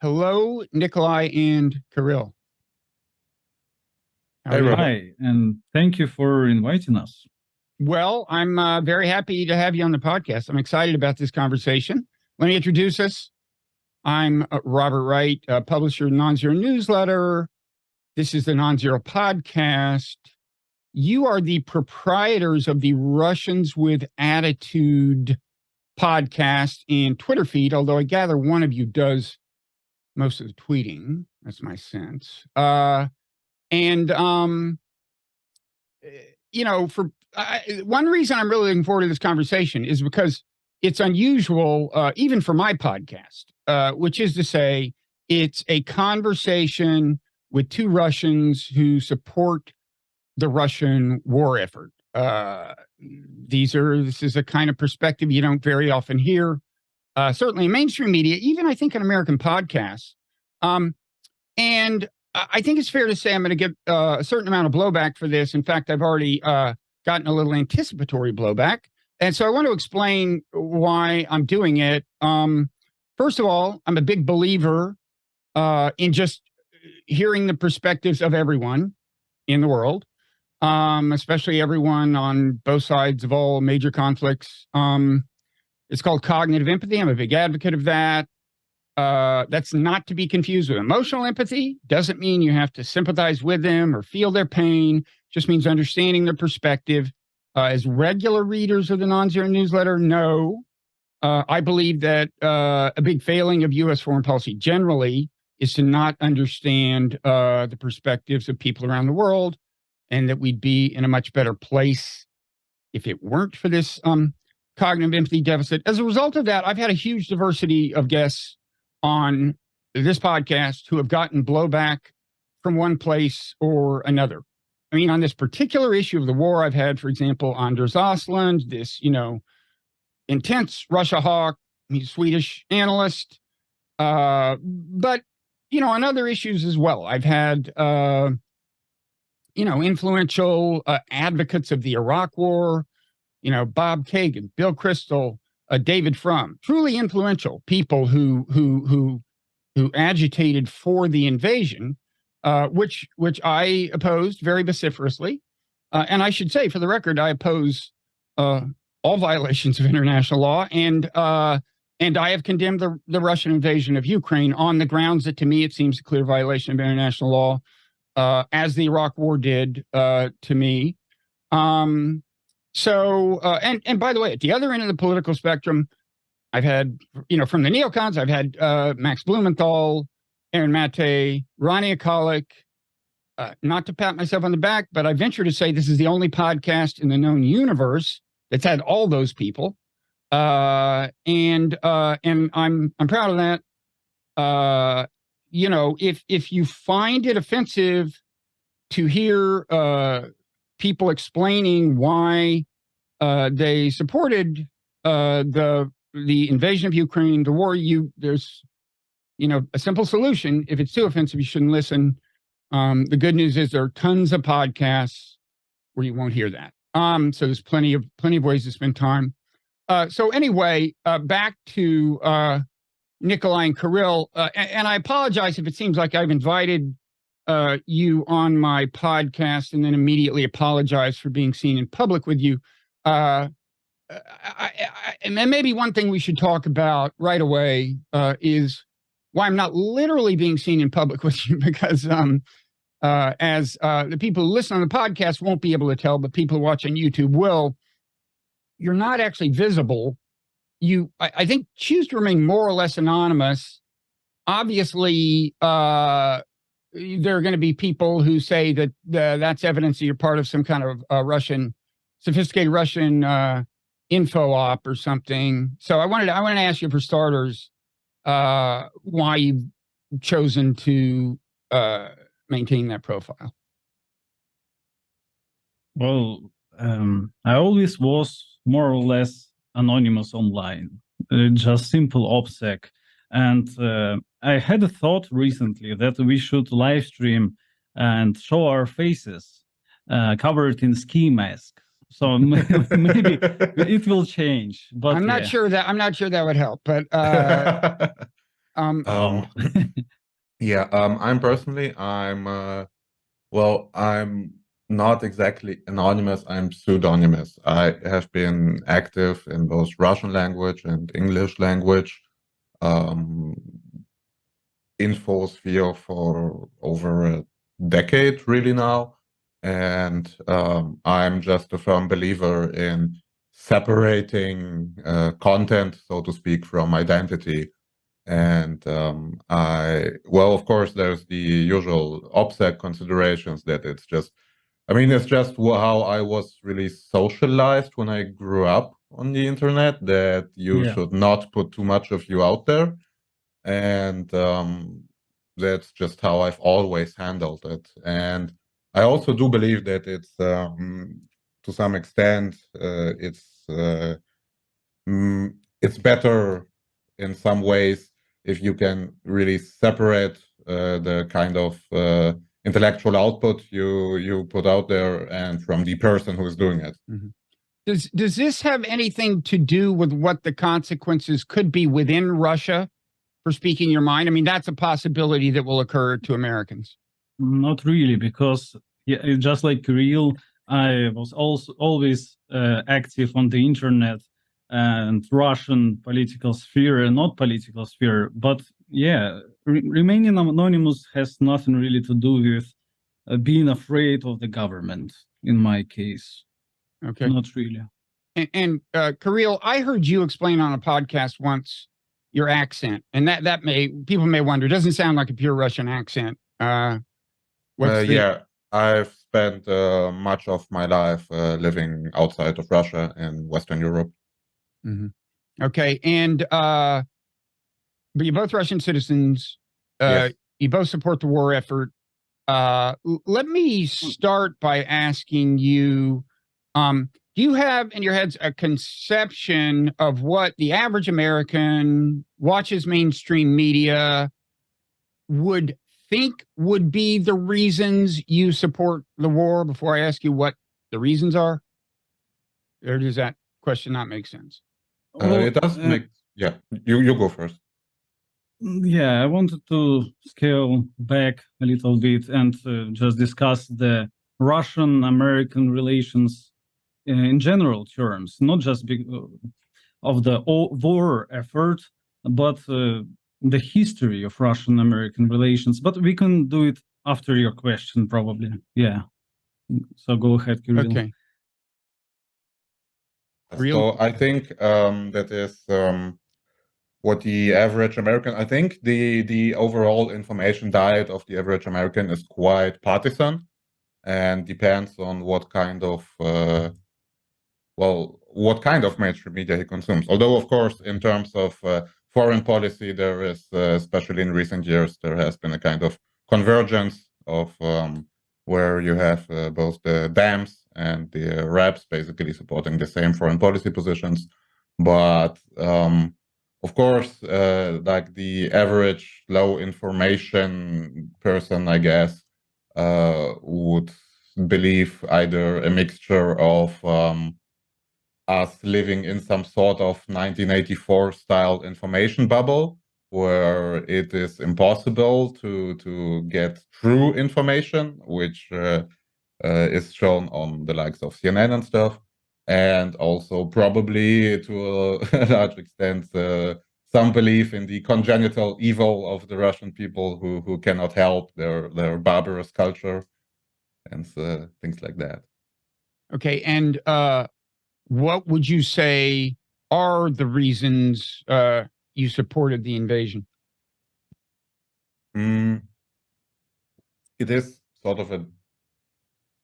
Hello, Nikolay and Kirill. Hi, and thank you for inviting us. Well, I'm very happy to have you on the podcast. I'm excited about this conversation. Let me introduce us. I'm Robert Wright, publisher of the Nonzero newsletter. This is the Nonzero Podcast. You are the proprietors of the Russians with Attitude podcast and Twitter feed, although I gather one of you does most of the tweeting. That's my sense. One reason I'm really looking forward to this conversation is because it's unusual, even for my podcast, which is to say it's a conversation with two Russians who support the Russian war effort. This is a kind of perspective you don't very often hear, certainly in mainstream media, even I think in American podcasts. And I think it's fair to say I'm going to get a certain amount of blowback for this. In fact, I've already gotten a little anticipatory blowback. And so I want to explain why I'm doing it. First of all, I'm a big believer in just hearing the perspectives of everyone in the world, especially everyone on both sides of all major conflicts. It's called cognitive empathy. I'm a big advocate of that. That's not to be confused with emotional empathy. Doesn't mean you have to sympathize with them or feel their pain. Just means understanding their perspective. As regular readers of the Nonzero newsletter know, I believe that a big failing of U.S. foreign policy generally is to not understand the perspectives of people around the world, and that we'd be in a much better place if it weren't for this cognitive empathy deficit. As a result of that, I've had a huge diversity of guests on this podcast who have gotten blowback from one place or another. I mean, on this particular issue of the war, I've had, for example, Anders Osland, this, intense Russia hawk, he's a Swedish analyst. But, on other issues as well, I've had, influential advocates of the Iraq war, Bob Kagan, Bill Kristol, David Frum, truly influential people who agitated for the invasion, which I opposed very vociferously. And I should say, for the record, I oppose all violations of international law, and I have condemned the Russian invasion of Ukraine on the grounds that, to me, it seems a clear violation of international law, as the Iraq War did to me. And by the way, at the other end of the political spectrum, I've had, from the neocons, I've had Max Blumenthal, Aaron Mate, Ronnie Akalik. Not to pat myself on the back, but I venture to say this is the only podcast in the known universe that's had all those people. And I'm proud of that. If you find it offensive to hear people explaining why they supported the invasion of Ukraine, the war, there's a simple solution. If it's too offensive, you shouldn't listen. The good news is there are tons of podcasts where you won't hear that. So there's plenty of ways to spend time. So anyway, back to Nikolay and Kirill, and I apologize if it seems like I've invited you on my podcast and then immediately apologize for being seen in public with you. And maybe one thing we should talk about right away is why I'm not literally being seen in public with you, because as the people who listen on the podcast won't be able to tell, but people who watch on YouTube will, you're not actually visible. I think, choose to remain more or less anonymous. Obviously, there are going to be people who say that that's evidence that you're part of some kind of sophisticated Russian info op or something. So I wanted to ask you, for starters, why you've chosen to maintain that profile. Well, I always was more or less anonymous online, just simple OPSEC. And I had a thought recently that we should live stream and show our faces covered in ski masks, So maybe it will change. But I'm not sure that would help. But oh. Yeah, I'm not exactly anonymous, I'm pseudonymous. I have been active in both Russian language and English language infosphere for over a decade really now. And I'm just a firm believer in separating content, so to speak, from identity. And of course, there's the usual OPSEC considerations that it's just how I was really socialized when I grew up on the internet, that you should not put too much of you out there. And that's just how I've always handled it. And I also do believe that it's, to some extent, it's better in some ways if you can really separate the kind of intellectual output you put out there and from the person who is doing it. Mm-hmm. Does this have anything to do with what the consequences could be within Russia for speaking your mind? I mean, that's a possibility that will occur to Americans. Not really, because just like Kirill, I was also always active on the internet and Russian political sphere and not political sphere. But remaining anonymous has nothing really to do with being afraid of the government, in my case. Okay. Not really. And Kirill, I heard you explain on a podcast once your accent, and that people may wonder, it doesn't sound like a pure Russian accent. I've spent much of my life living outside of Russia in Western Europe. Mm-hmm. Okay, and but you're both Russian citizens. Yes. You both support the war effort. Let me start by asking you, do you have in your heads a conception of what the average American watches mainstream media would think would be the reasons you support the war before I ask you what the reasons are? Or does that question not make sense? It does make, you go first. Yeah, I wanted to scale back a little bit and just discuss the Russian-American relations in general terms, not just of the war effort, but the history of Russian-American relations. But we can do it after your question, probably. Yeah. So go ahead, Kirill. Okay. So I think that is what the average American, I think the overall information diet of the average American is quite partisan and depends on what kind of mainstream media he consumes. Although, of course, in terms of foreign policy, there is, especially in recent years, there has been a kind of convergence of where you have both the Dems and the Reps basically supporting the same foreign policy positions. But of course, like the average low information person, I guess, would believe either a mixture of us living in some sort of 1984 style information bubble where it is impossible to get true information, which is shown on the likes of CNN and stuff, and also probably to a large extent some belief in the congenital evil of the Russian people who cannot help their barbarous culture and things like that. Okay, and what would you say are the reasons you supported the invasion? It is sort of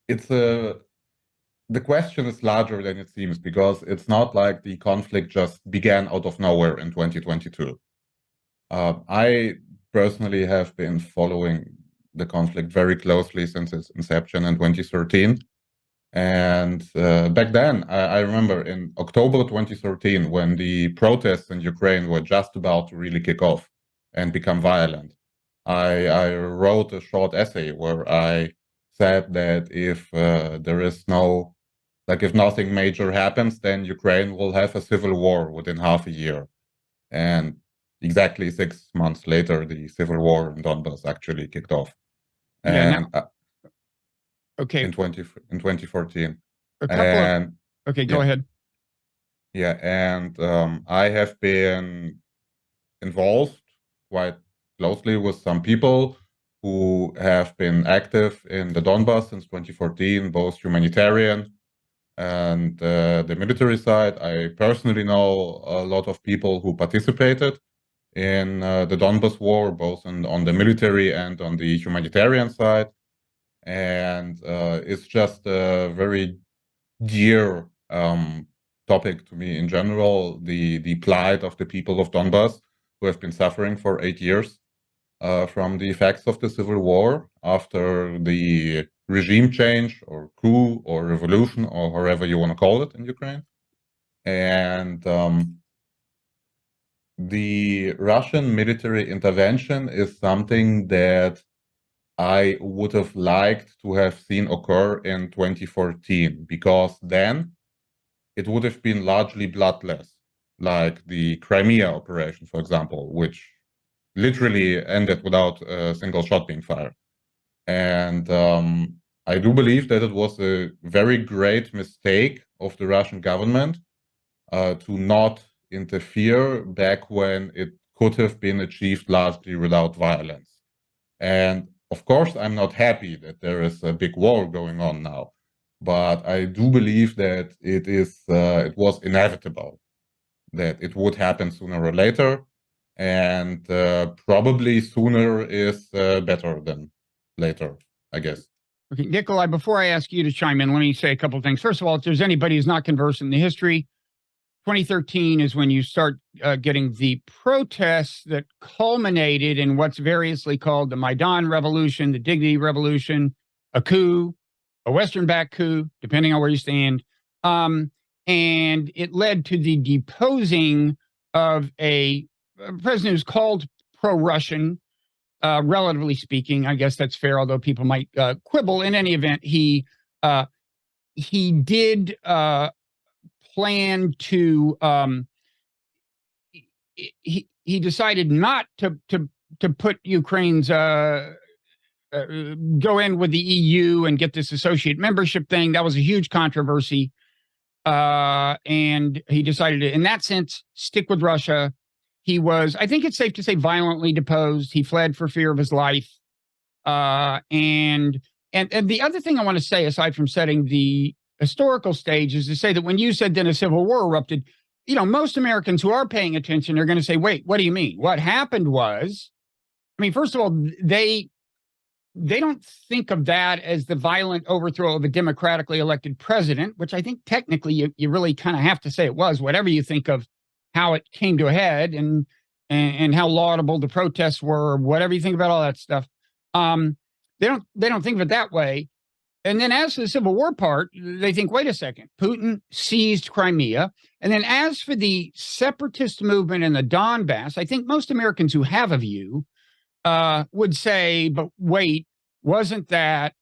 the question is larger than it seems, because it's not like the conflict just began out of nowhere in 2022. I personally have been following the conflict very closely since its inception in 2013. And back then, I remember in October 2013, when the protests in Ukraine were just about to really kick off and become violent, I wrote a short essay where I said that if there is no like if nothing major happens, then Ukraine will have a civil war within half a year. And exactly 6 months later, the civil war in Donbass actually kicked off. Yeah. And Okay. in 2014. A couple and of okay, go yeah, ahead. yeah, and I have been involved quite closely with some people who have been active in the Donbass since 2014, both humanitarian and the military side. I personally know a lot of people who participated in the Donbass war, both on the military and on the humanitarian side. And it's just a very dear topic to me in general, the plight of the people of Donbass who have been suffering for 8 years from the effects of the civil war after the regime change or coup or revolution or however you want to call it in Ukraine. And the Russian military intervention is something that I would have liked to have seen occur in 2014, because then it would have been largely bloodless, like the Crimea operation, for example, which literally ended without a single shot being fired. And I do believe that it was a very great mistake of the Russian government to not interfere back when it could have been achieved largely without violence. And of course, I'm not happy that there is a big war going on now, but I do believe that it was inevitable that it would happen sooner or later, and probably sooner is better than later, I guess. Okay, Nikolay, before I ask you to chime in, let me say a couple of things. First of all, if there's anybody who's not conversant in the history, 2013 is when you start getting the protests that culminated in what's variously called the Maidan Revolution, the Dignity Revolution, a coup, a Western-backed coup, depending on where you stand. And it led to the deposing of a president who's called pro-Russian, relatively speaking. I guess that's fair, although people might quibble. In any event, he did plan to he decided not to put Ukraine's go in with the EU and get this associate membership thing. That was a huge controversy, and he decided to, in that sense, stick with Russia. He was, I think it's safe to say, violently deposed. He fled for fear of his life, and the other thing I want to say, aside from setting the historical stage, is to say that when you said then a civil war erupted, you know, most Americans who are paying attention are going to say, wait, what do you mean? What happened was, I mean, first of all, they don't think of that as the violent overthrow of a democratically elected president, which I think technically you really kind of have to say it was, whatever you think of how it came to a head and how laudable the protests were, whatever you think about all that stuff. They don't think of it that way. And then as for the Civil War part, they think, wait a second, Putin seized Crimea. And then as for the separatist movement in the Donbass, I think most Americans who have a view would say, but wait, wasn't that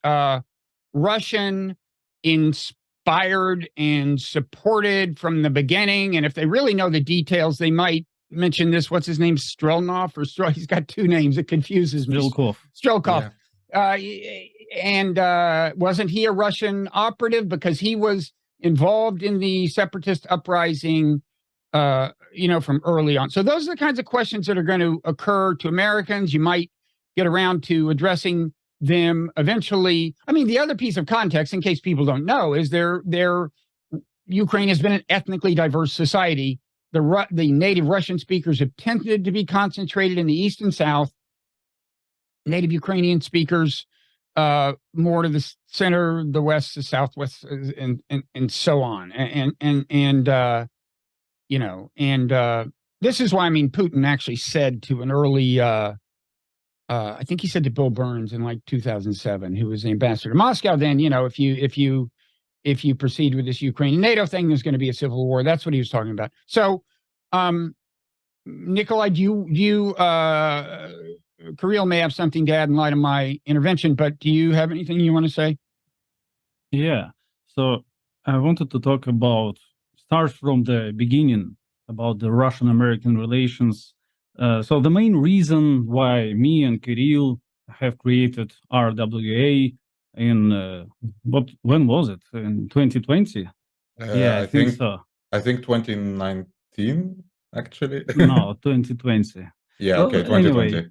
Russian inspired and supported from the beginning? And if they really know the details, they might mention this. What's his name? Strelnov or he's got two names. It confuses me. Strelkov. Yeah. And wasn't he a Russian operative because he was involved in the separatist uprising, you know, from early on? So those are the kinds of questions that are going to occur to Americans. You might get around to addressing them eventually. I mean, the other piece of context, in case people don't know, is Ukraine has been an ethnically diverse society. The native Russian speakers have tended to be concentrated in the East and South. Native Ukrainian speakers more to the center, the West, the Southwest, and so on. And you know, and this is why, I mean, Putin actually said to an early, I think he said to Bill Burns in like 2007, who was the ambassador to Moscow then, you know, if you proceed with this Ukraine NATO thing, there's going to be a civil war. That's what he was talking about. So, Nikolay, Kirill may have something to add in light of my intervention, but do you have anything you want to say? Yeah. So I wanted to talk start from the beginning about the Russian-American relations. So the main reason why me and Kirill have created RWA when was it? In 2020? Yeah, I think so. I think 2019 actually. No, 2020. Yeah, Well, okay, 2020. Anyway,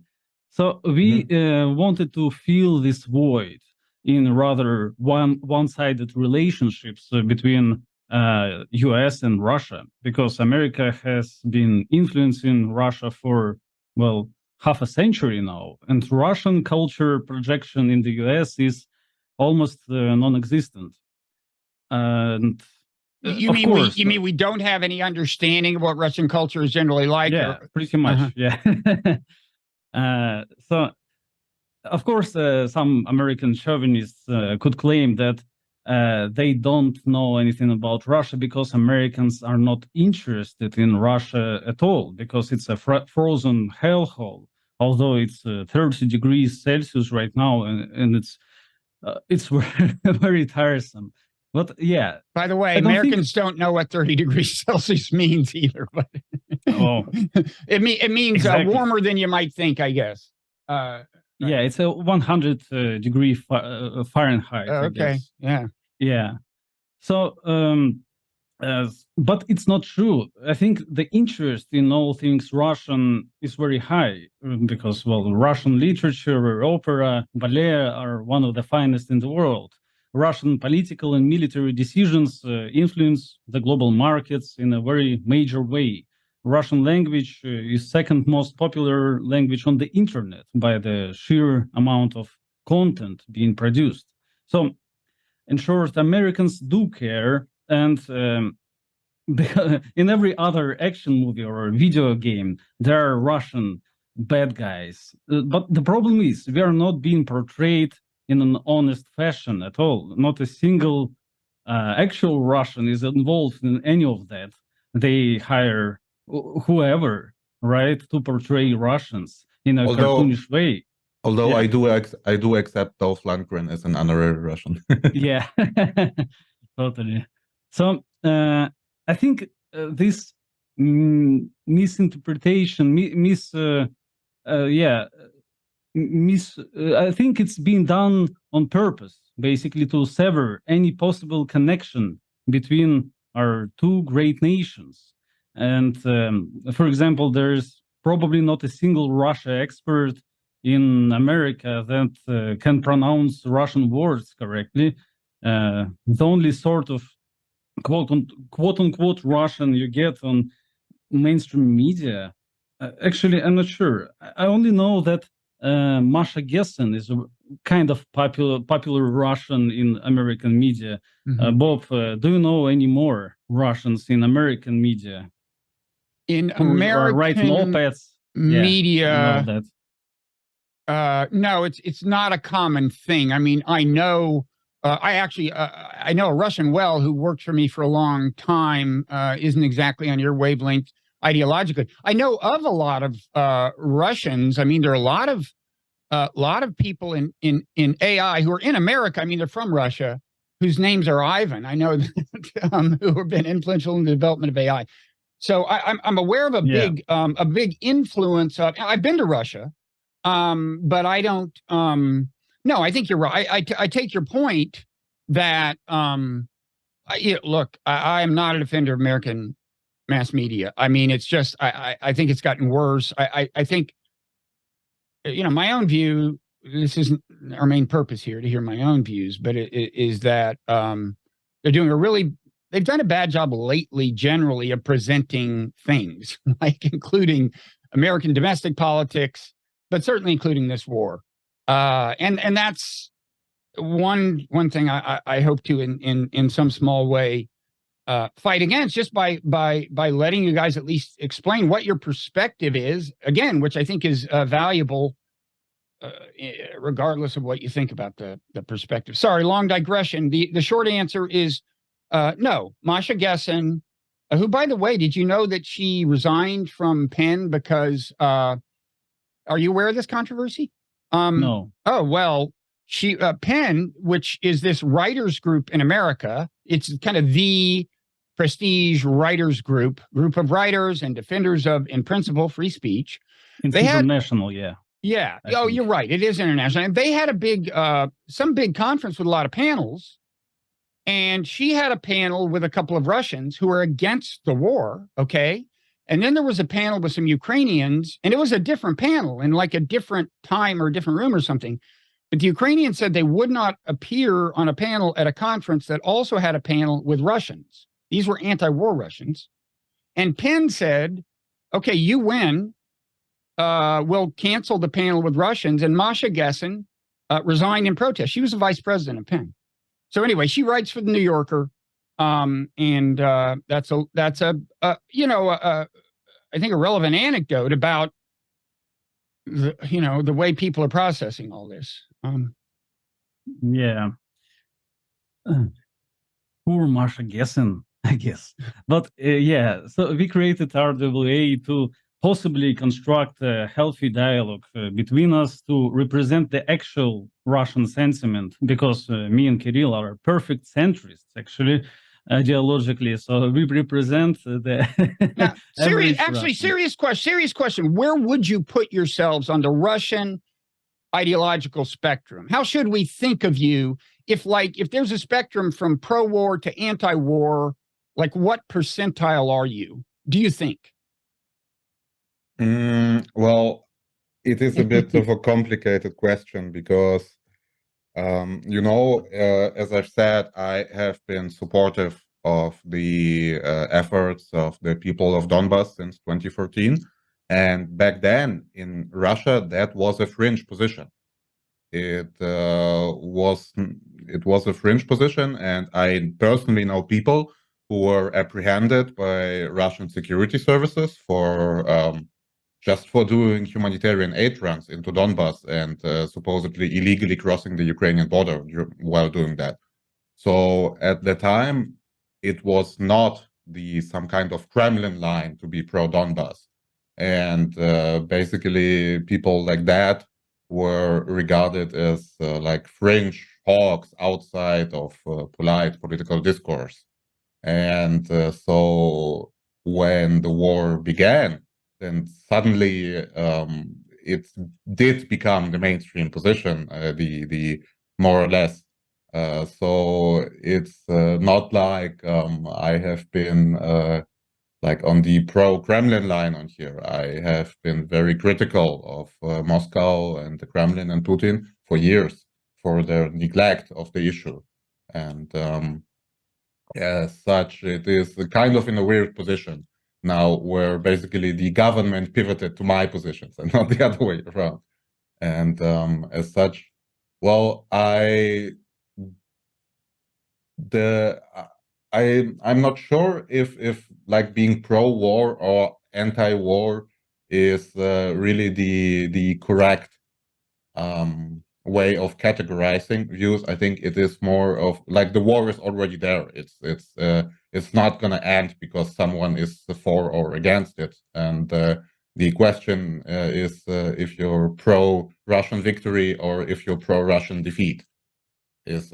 so we wanted to fill this void in rather one-sided relationships between US and Russia, because America has been influencing Russia for, well, half a century now, and Russian culture projection in the US is almost non-existent. And You mean we don't have any understanding of what Russian culture is generally like? Yeah, pretty much. Yeah. So, of course, some American chauvinists could claim that they don't know anything about Russia because Americans are not interested in Russia at all, because it's a frozen hellhole. Although it's 30 degrees Celsius right now, and it's very, very tiresome. But yeah. By the way, Americans don't know what 30 degrees Celsius means either. But it means exactly. Warmer than you might think, I guess. Right. Yeah, it's a 100 degree Fahrenheit. Okay. Yeah. Yeah. So, but it's not true. I think the interest in all things Russian is very high because, well, Russian literature, opera, ballet are one of the finest in the world. Russian political and military decisions influence the global markets in a very major way. Russian language is second most popular language on the internet by the sheer amount of content being produced. So, in short, Americans do care, and in every other action movie or video game, there are Russian bad guys. But the problem is we are not being portrayed in an honest fashion at all. Not a single actual Russian is involved in any of that. They hire whoever, right, to portray Russians in a cartoonish way. Although yeah. I do accept Dolph Lundgren as an honorary Russian. Yeah, totally. So I think this misinterpretation, I think it's been done on purpose, basically to sever any possible connection between our two great nations. And for example, there's probably not a single Russia expert in America that can pronounce Russian words correctly. The only sort of quote unquote Russian you get on mainstream media, actually, I'm not sure. I only know that Masha Gessen is a kind of popular Russian in American media. Mm-hmm. Bob, do you know any more Russians in American media? In American Wright op-eds media, that. No, it's not a common thing. I mean, I know. I know a Russian well who worked for me for a long time. Isn't exactly on your wavelength ideologically. I know of a lot of Russians. I mean, there are a lot of people in AI who are in America. I mean, they're from Russia, whose names are Ivan. I know that, who have been influential in the development of AI. So I'm aware of a big influence of. I've been to Russia, but I don't. No, I think you're right. I take your point that look, I am not a defender of American mass media. I mean, it's just I think it's gotten worse. I think, my own view. This isn't our main purpose here to hear my own views, but it is that they're doing they've done a bad job lately, generally, of presenting things, like including American domestic politics, but certainly including this war. And that's one thing I hope to in some small way fight against, just by letting you guys at least explain what your perspective is, again, which I think is valuable, regardless of what you think about the perspective. Sorry, long digression. The short answer is no. Masha Gessen, who, by the way, did you know that she resigned from Penn because are you aware of this controversy? No. Oh, well, PEN, which is this writers group in America, it's kind of the prestige writers group of writers and defenders of, in principle, free speech. It's They had- international, yeah. Yeah. I Oh, think. you're right. It is international. And they had a big, some big conference with a lot of panels. And she had a panel with a couple of Russians who were against the war. Okay. And then there was a panel with some Ukrainians, and it was a different panel in like a different time or a different room or something. But the Ukrainians said they would not appear on a panel at a conference that also had a panel with Russians. These were anti-war Russians. And Penn said, okay, you win. We'll cancel the panel with Russians. And Masha Gessen resigned in protest. She was the vice president of Penn. So anyway, she writes for the New Yorker. And that's a I think a relevant anecdote about the way people are processing all this. Yeah. Poor Masha Gessen, I guess. But yeah, so we created RWA to possibly construct a healthy dialogue between us to represent the actual Russian sentiment, because me and Kirill are perfect centrists, actually, ideologically. So we represent the Now, average Russian. serious question. Where would you put yourselves on the Russian ideological spectrum? How should we think of you if there's a spectrum from pro-war to anti-war, like what percentile are you, do you think? Well, it is a bit of a complicated question because, as I've said, I have been supportive of the efforts of the people of Donbass since 2014. And back then in Russia, that was a fringe position. It was a fringe position, and I personally know people who were apprehended by Russian security services for just for doing humanitarian aid runs into Donbass and supposedly illegally crossing the Ukrainian border while doing that. So at the time, it was not some kind of Kremlin line to be pro-Donbass. And basically people like that were regarded as like fringe hawks outside of polite political discourse. And so when the war began, then suddenly it did become the mainstream position, the more or less. So it's not like I have been like on the pro-Kremlin line on here. I have been very critical of Moscow and the Kremlin and Putin for years for their neglect of the issue. And as such, it is kind of in a weird position now where basically the government pivoted to my positions and not the other way around. And as such, well, I'm not sure if like being pro-war or anti-war is really the correct way of categorizing views. I think it is more of like the war is already there. It's not going to end because someone is for or against it. And the question is if you're pro-Russian victory or if you're pro-Russian defeat.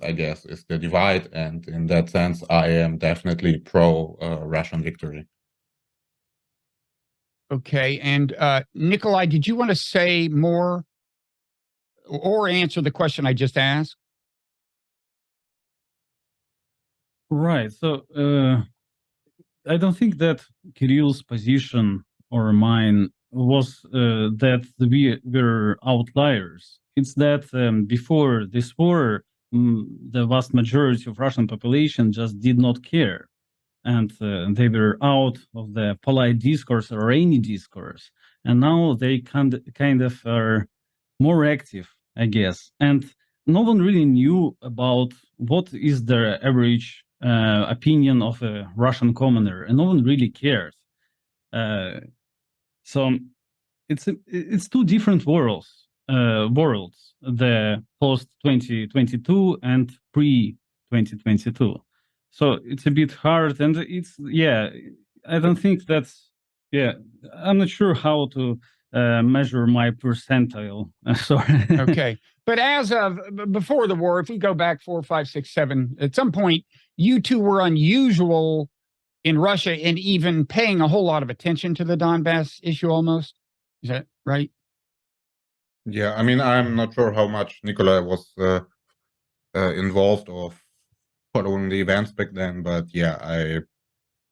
I guess, is the divide, and in that sense, I am definitely pro-Russian victory. Okay, and Nikolay, did you want to say more or answer the question I just asked? Right. So I don't think that Kirill's position or mine was that we were outliers. It's that before this war, the vast majority of Russian population just did not care. And they were out of the polite discourse or any discourse. And now they kind of are more active, I guess. And no one really knew about what is the average opinion of a Russian commoner, and no one really cared. So it's two different worlds, the post 2022 and pre 2022. So it's a bit hard, and I don't think I'm not sure how to measure my percentile. Sorry. Okay. But as of before the war, if we go back 4, 5, 6, 7, at some point, you two were unusual in Russia and even paying a whole lot of attention to the Donbass issue almost. Is that right? Yeah, I mean, I'm not sure how much Nikolay was involved or following the events back then, but yeah,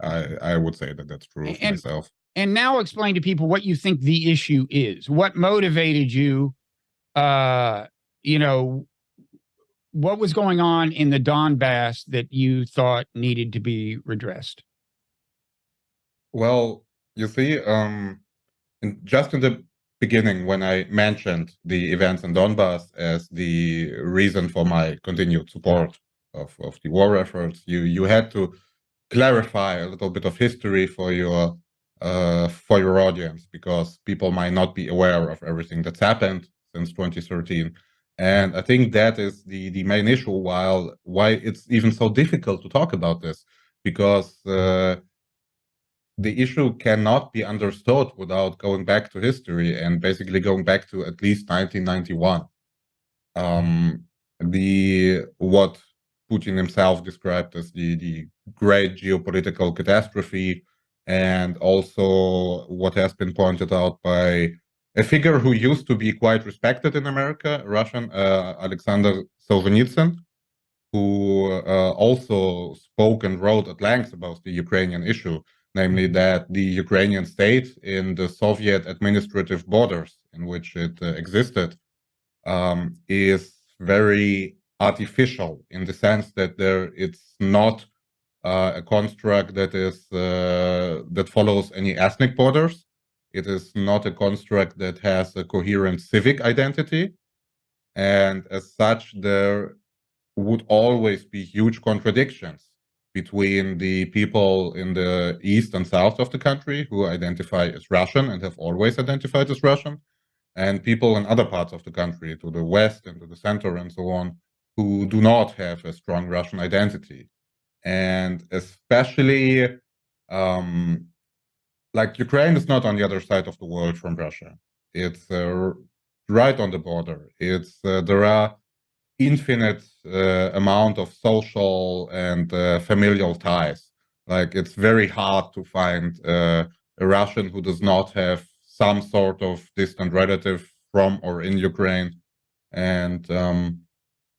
I would say that that's true of myself. And now explain to people what you think the issue is. What motivated you? You know, what was going on in the Donbass that you thought needed to be redressed? Well, you see, just in the beginning, when I mentioned the events in Donbass as the reason for my continued support of the war efforts, you had to clarify a little bit of history for your audience, because people might not be aware of everything that's happened since 2013. And I think that is the main issue why it's even so difficult to talk about this, because the issue cannot be understood without going back to history and basically going back to at least 1991. What Putin himself described as the great geopolitical catastrophe, and also what has been pointed out by a figure who used to be quite respected in America, Russian, Alexander Solzhenitsyn, who also spoke and wrote at length about the Ukrainian issue, namely that the Ukrainian state in the Soviet administrative borders in which it existed is very artificial, in the sense that it's not a construct that follows any ethnic borders. It is not a construct that has a coherent civic identity, and as such, there would always be huge contradictions between the people in the east and south of the country who identify as Russian and have always identified as Russian, and people in other parts of the country, to the west and to the center and so on, who do not have a strong Russian identity. And especially, like, Ukraine is not on the other side of the world from Russia. It's right on the border. There are infinite amount of social and familial ties. Like, it's very hard to find a Russian who does not have some sort of distant relative from or in Ukraine. And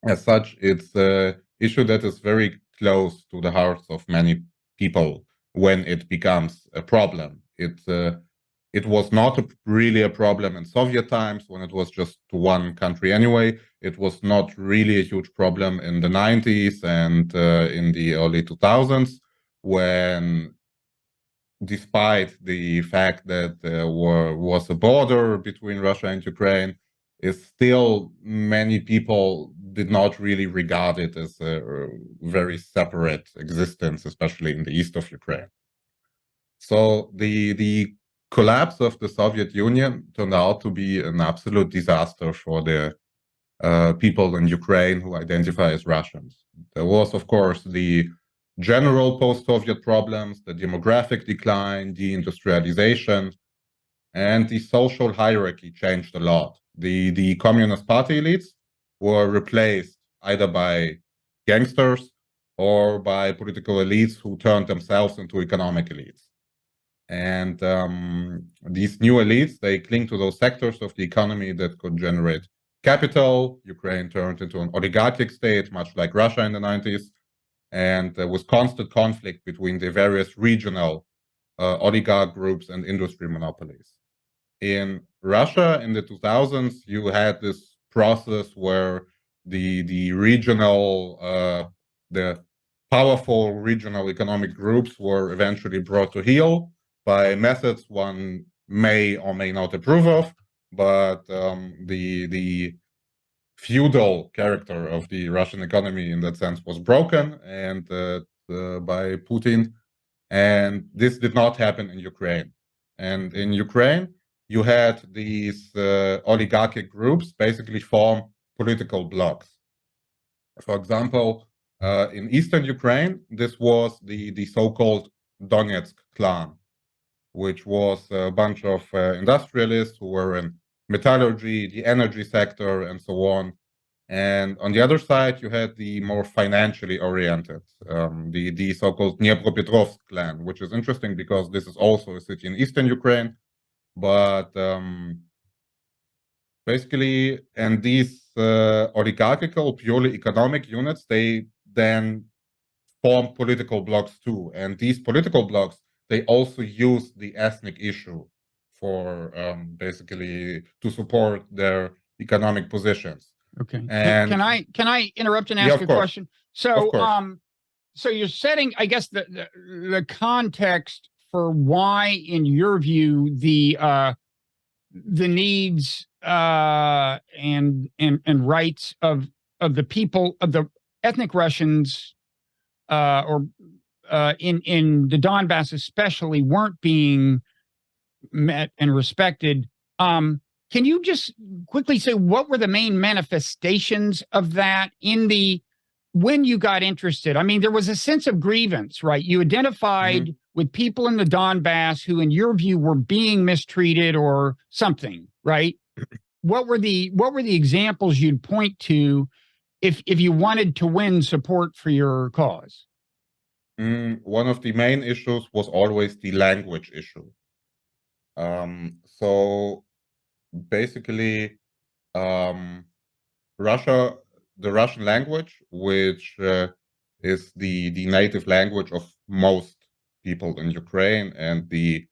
as such, it's an issue that is very close to the hearts of many people when it becomes a problem. It was not really a problem in Soviet times, when it was just one country anyway. It was not really a huge problem in the 90s and in the early 2000s, when, despite the fact that there was a border between Russia and Ukraine, still many people did not really regard it as a very separate existence, especially in the east of Ukraine. So the collapse of the Soviet Union turned out to be an absolute disaster for the people in Ukraine who identify as Russians. There was, of course, the general post-Soviet problems, the demographic decline, deindustrialization, and the social hierarchy changed a lot. The Communist Party elites were replaced either by gangsters or by political elites who turned themselves into economic elites. And these new elites, they cling to those sectors of the economy that could generate capital. Ukraine turned into an oligarchic state, much like Russia in the 90s, and there was constant conflict between the various regional oligarch groups and industry monopolies. In Russia in the 2000s, you had this process where the regional, the powerful regional economic groups were eventually brought to heel by methods one may or may not approve of, but the feudal character of the Russian economy in that sense was broken and by Putin, and this did not happen in Ukraine. And in Ukraine, you had these oligarchic groups basically form political blocs. For example, in eastern Ukraine, this was the so-called Donetsk clan, which was a bunch of industrialists who were in metallurgy, the energy sector, and so on, And on the other side, you had the more financially oriented, the so-called Dnipropetrovsk clan, which is interesting because this is also a city in eastern Ukraine. But basically, and these oligarchical, purely economic units, they then form political blocks too. And these political blocks, they also use the ethnic issue for basically to support their economic positions. Okay. And Can I interrupt and yeah, ask of a course, question? of So course. so you're setting, I guess, the context for why, in your view, the needs and rights of the people of the ethnic Russians or in the Donbass especially weren't being met and respected. Can you just quickly say what were the main manifestations of that when you got interested? I mean, there was a sense of grievance, right? You identified with people in the Donbass who, in your view, were being mistreated or something, right? What were the examples you'd point to if you wanted to win support for your cause? One of the main issues was always the language issue. So basically, the Russian language, which is the native language of most people in Ukraine, and the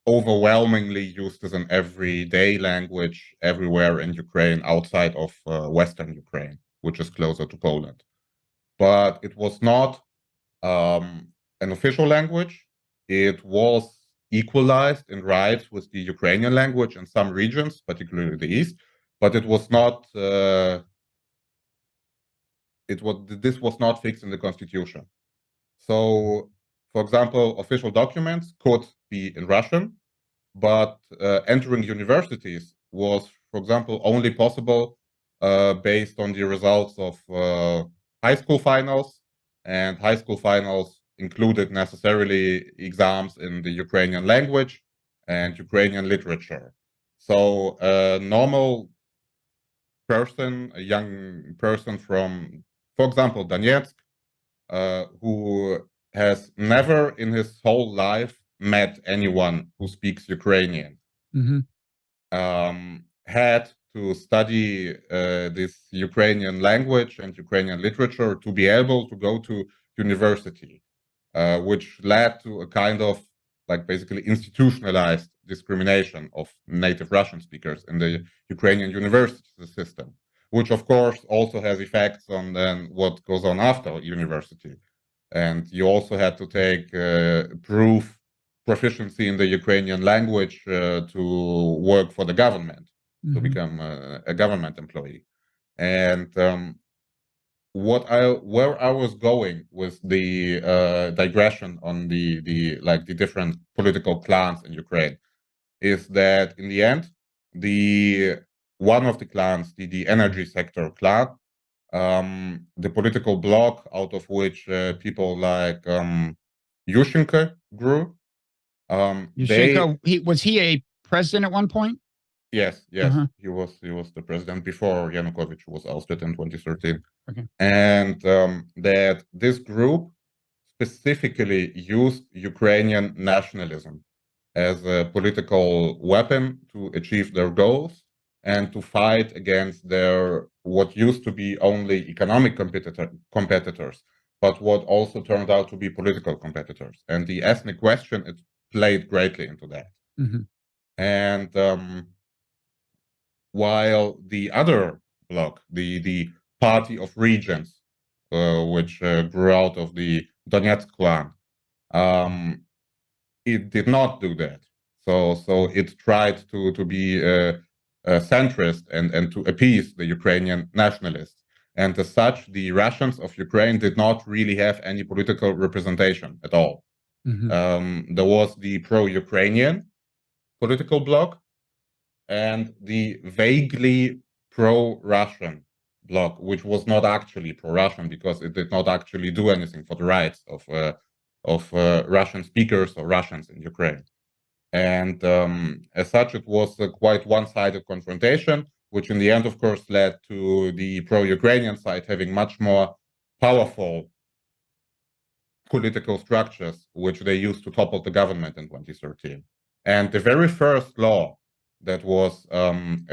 overwhelmingly used as an everyday language everywhere in Ukraine outside of Western Ukraine, which is closer to Poland. But it was not an official language. It was equalized in rights with the Ukrainian language in some regions, particularly the east, but it was not. This was not fixed in the constitution. So, for example, official documents could be in Russian, but entering universities was, for example, only possible based on the results of high school finals, and high school finals included necessarily exams in the Ukrainian language and Ukrainian literature. So a normal person, a young person from, for example, Donetsk, who has never in his whole life met anyone who speaks Ukrainian, had to study this Ukrainian language and Ukrainian literature to be able to go to university, which led to a kind of like basically institutionalized discrimination of native Russian speakers in the Ukrainian university system, which of course also has effects on then what goes on after university. And you also had to take proof proficiency in the Ukrainian language to work for the government, to become a government employee. And where I was going with the digression on the different political clans in Ukraine is that in the end, one of the clans, the energy sector clan, the political bloc out of which people like Yushchenko grew. Yushchenko, was he a president at one point? Yes, he was the president before Yanukovych was ousted in 2013. Okay. And that this group specifically used Ukrainian nationalism as a political weapon to achieve their goals and to fight against their what used to be only economic competitors, but what also turned out to be political competitors. And the ethnic question, it played greatly into that. And while the other bloc, the Party of Regions, which grew out of the Donetsk clan, it did not do that. So it tried to be centrist and to appease the Ukrainian nationalists. And as such, the Russians of Ukraine did not really have any political representation at all. There was the pro-Ukrainian political bloc and the vaguely pro-Russian bloc, which was not actually pro-Russian because it did not actually do anything for the rights of Russian speakers or Russians in Ukraine. And as such, it was a quite one-sided confrontation which in the end, of course, led to the pro-Ukrainian side having much more powerful political structures, which they used to topple the government in 2013. And the very first law that was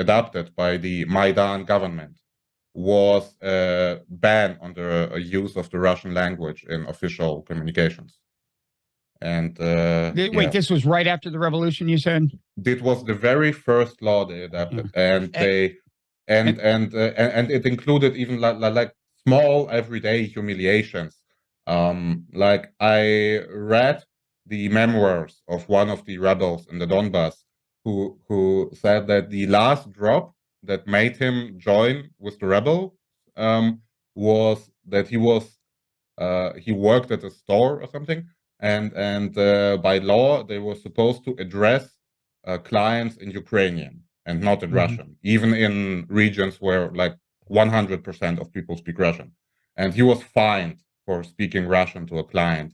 adopted by the Maidan government was a ban on the use of the Russian language in official communications. And Wait, this was right after the revolution, you said? It was the very first law they adopted, and it included even like small everyday humiliations. Like I read the memoirs of one of the rebels in the Donbass who said that the last drop that made him join with the rebel was that he worked at a store or something, and by law they were supposed to address clients in Ukrainian and not in Russian, even in regions where like 100% of people speak Russian. And he was fined for speaking Russian to a client,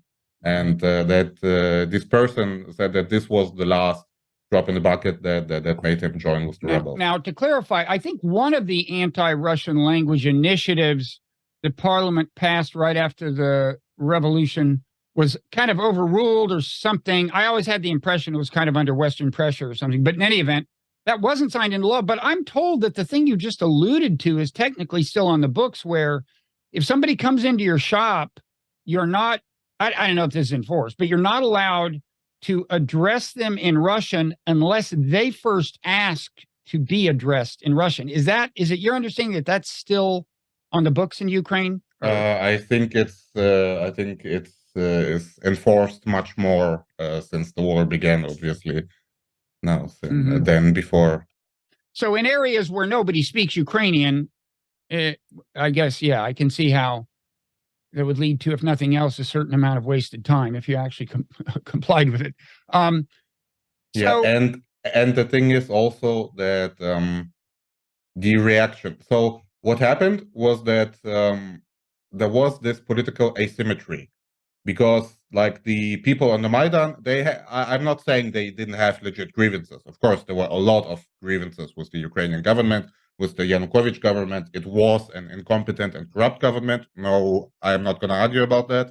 and this person said that this was the last drop in the bucket that made him join with the rebels. Now, to clarify, I think one of the anti-Russian language initiatives that Parliament passed right after the revolution was kind of overruled or something. I always had the impression it was kind of under Western pressure or something. But in any event, that wasn't signed into law. But I'm told that the thing you just alluded to is technically still on the books, where if somebody comes into your shop, you're not, I don't know if this is enforced, but you're not allowed to address them in Russian unless they first ask to be addressed in Russian. Is it your understanding that that's still on the books in Ukraine? I think it's is enforced much more since the war began, obviously, now than before. So in areas where nobody speaks Ukrainian, I guess, yeah, I can see how that would lead to, if nothing else, a certain amount of wasted time if you actually complied with it. Yeah, and the thing is also that the reaction. So what happened was that there was this political asymmetry, because like the people on the Maidan, I'm not saying they didn't have legit grievances. Of course, there were a lot of grievances with the Ukrainian government, with the Yanukovych government. It was an incompetent and corrupt government. No, I'm not going to argue about that.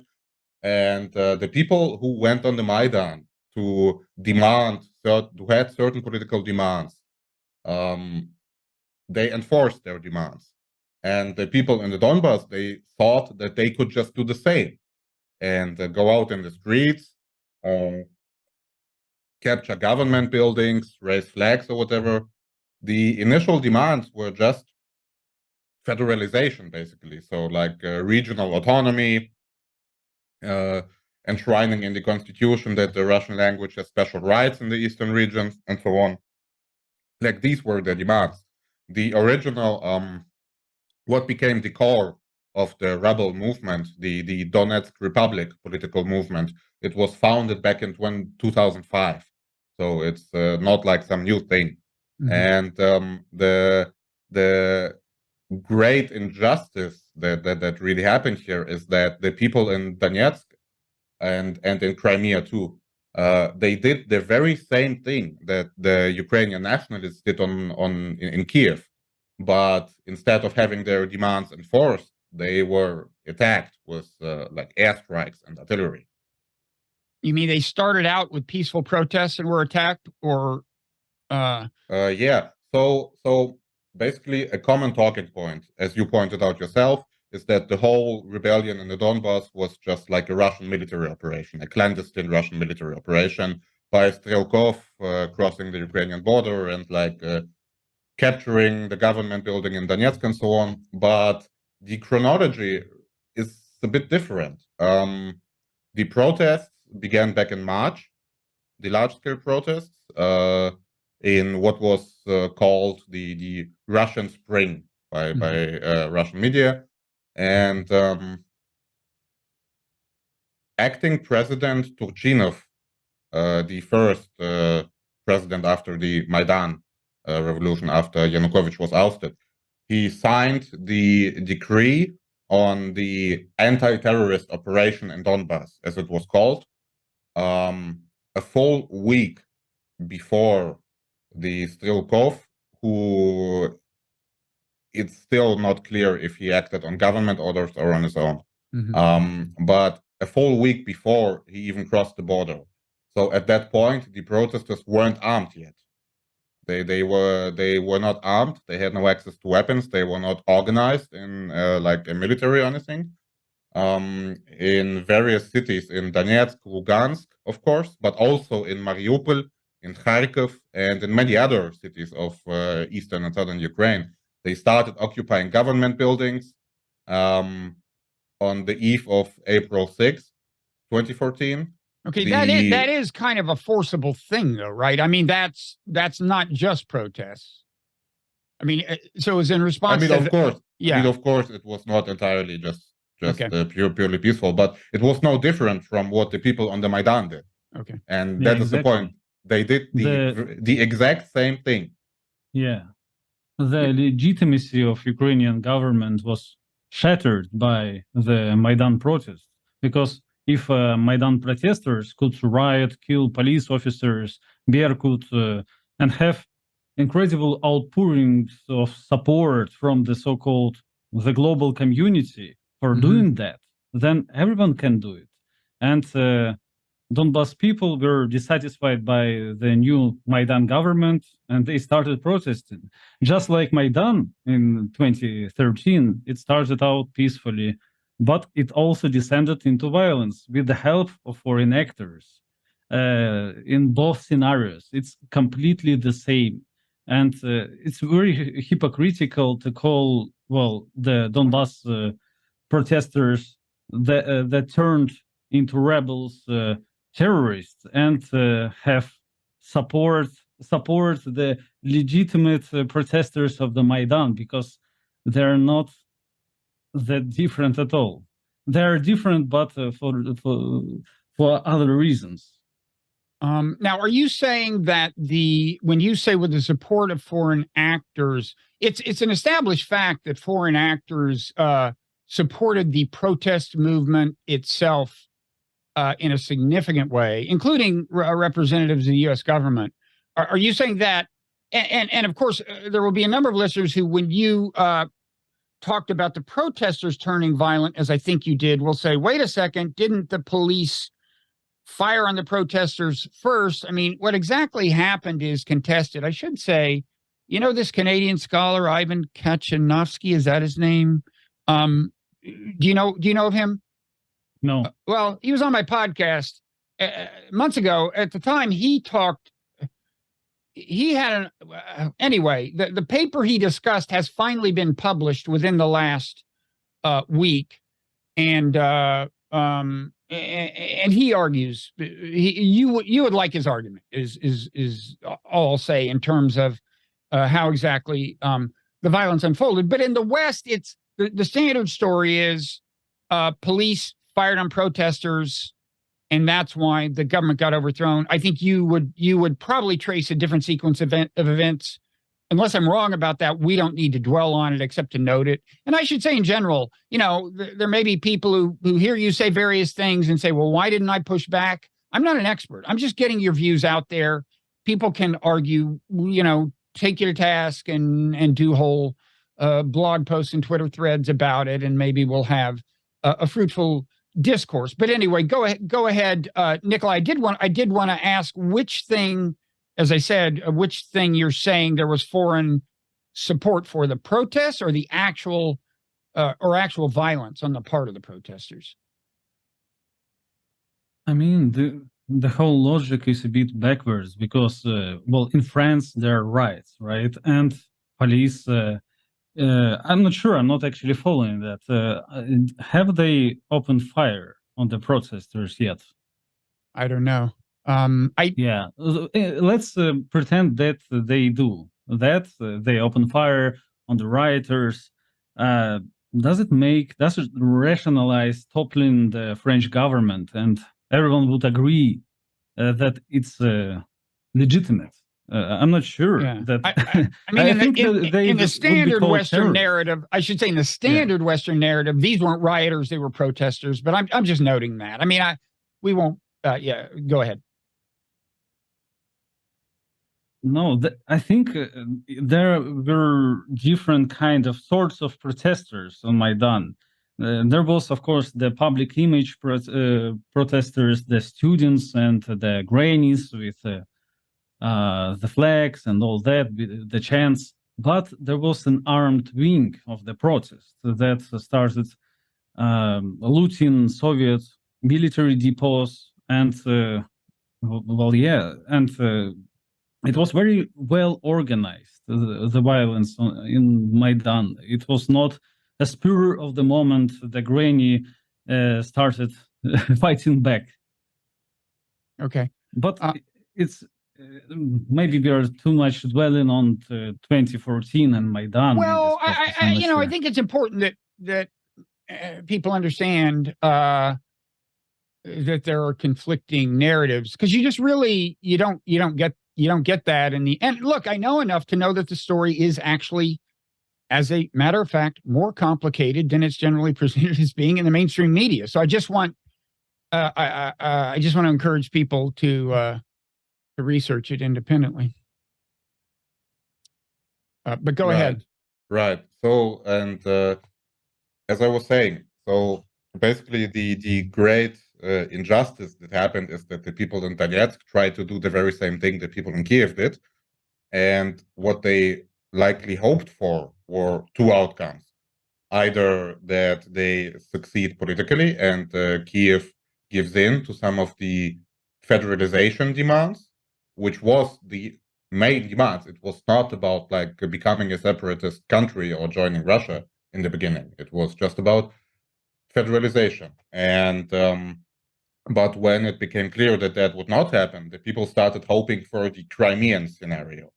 And the people who went on the Maidan to demand, who had certain political demands, they enforced their demands. And the people in the Donbass, they thought that they could just do the same and go out in the streets, capture government buildings, raise flags or whatever. The initial demands were just federalization, basically. So like regional autonomy, enshrining in the constitution that the Russian language has special rights in the eastern regions, and so on. Like these were the demands. The original, what became the core of the rebel movement, the Donetsk Republic political movement, it was founded back in 2005. So it's not like some new thing. And the great injustice that really happened here is that the people in Donetsk and in Crimea too, they did the very same thing that the Ukrainian nationalists did in Kiev, but instead of having their demands enforced, they were attacked with like airstrikes and artillery. You mean they started out with peaceful protests and were attacked, or? Yeah. So basically, a common talking point, as you pointed out yourself, is that the whole rebellion in the Donbass was just like a Russian military operation, a clandestine Russian military operation by Strelkov crossing the Ukrainian border and like capturing the government building in Donetsk and so on. But the chronology is a bit different. The protests began back in March, the large-scale protests in what was called the Russian Spring by Russian media. And acting President Turchinov, the first president after the Maidan Revolution, after Yanukovych was ousted, he signed the decree on the anti-terrorist operation in Donbass, as it was called, a full week before the Strelkov, who it's still not clear if he acted on government orders or on his own. But a full week before he even crossed the border. So at that point, the protesters weren't armed yet. They were not armed. They had no access to weapons. They were not organized in like a military or anything. In various cities in Donetsk, Lugansk, of course, but also in Mariupol, in Kharkiv, and in many other cities of eastern and southern Ukraine, they started occupying government buildings on the eve of April 6th, 2014. Okay, that is kind of a forcible thing, though, right? I mean, that's not just protests. I mean, so it was in response. I mean, of course, yeah. I mean, of course, it was not entirely just Okay. purely peaceful, but it was no different from what the people on the Maidan did. Okay, and Yeah, that is the exactly. point. They did the exact same thing. Yeah. The legitimacy of Ukrainian government was shattered by the Maidan protests, because if Maidan protesters could riot, kill police officers, Berkut, and have incredible outpourings of support from the so-called the global community for doing that, then everyone can do it. And Donbass people were dissatisfied by the new Maidan government, and they started protesting. Just like Maidan in 2013, it started out peacefully, but it also descended into violence with the help of foreign actors. In both scenarios, it's completely the same. And it's very hypocritical to call, well, the Donbass protesters that turned into rebels terrorists and have support the legitimate protesters of the Maidan, because they're not that different at all. They're different, but for other reasons. Now, are you saying that when you say with the support of foreign actors, it's an established fact that foreign actors supported the protest movement itself in a significant way, including representatives of the U.S. government? Are you saying that? And of course, there will be a number of listeners who, when you talked about the protesters turning violent, as I think you did, will say, wait a second, didn't the police fire on the protesters first? I mean, what exactly happened is contested. I should say, you know, this Canadian scholar, Ivan Kachanovsky, is that his name? Do you know of him? No. Well, he was on my podcast months ago. At the time, he had anyway, the paper he discussed has finally been published within the last week. And he argues, you would like his argument is all I'll say in terms of how exactly the violence unfolded. But in the West, it's the standard story is police fired on protesters, and that's why the government got overthrown. I think you would probably trace a different sequence of events. Unless I'm wrong about that, we don't need to dwell on it except to note it. And I should say in general, you know, there may be people who hear you say various things and say, well, why didn't I push back? I'm not an expert. I'm just getting your views out there. People can argue, you know, take you to task and do whole blog posts and Twitter threads about it. And maybe we'll have a fruitful discourse. But anyway, go ahead, Nikolay. I did want to ask which thing, as I said, which thing you're saying there was foreign support for, the protests or the actual violence on the part of the protesters? I mean, the whole logic is a bit backwards because, well, in France, there are riots, right? And police, I'm not sure, I'm not actually following that. Have they opened fire on the protesters yet? I don't know. Yeah, let's pretend that they do, that they open fire on the rioters. Does it rationalize toppling the French government? And everyone would agree that it's legitimate. I'm not sure that. I mean, in the standard Western narrative, I should say, in the standard Western narrative, these weren't rioters; they were protesters. But I'm just noting that. I mean, we won't. Go ahead. No, I think there were different sorts of protesters on Maidan. There was, of course, the public image protesters, the students and the grannies with the flags and all that, the chants. But there was an armed wing of the protest that started looting Soviet military depots and, it was very well organized, the violence in Maidan. It was not a spur of the moment the granny started fighting back. Okay. But it's maybe we are too much dwelling on 2014 and Maidan. Well, I think it's important that people understand that there are conflicting narratives, because you just really you don't get that in the end. Look, I know enough to know that the story is actually, as a matter of fact, more complicated than it's generally presented as being in the mainstream media. So I just want I just want to encourage people to research it independently. But go ahead. Right. So, and as I was saying, so basically the great injustice that happened is that the people in Donetsk tried to do the very same thing that people in Kiev did. And what they likely hoped for were two outcomes. Either that they succeed politically and Kiev gives in to some of the federalization demands, which was the main demands. It was not about like becoming a separatist country or joining Russia in the beginning. It was just about federalization. And but when it became clear that that would not happen, the people started hoping for the Crimean scenario.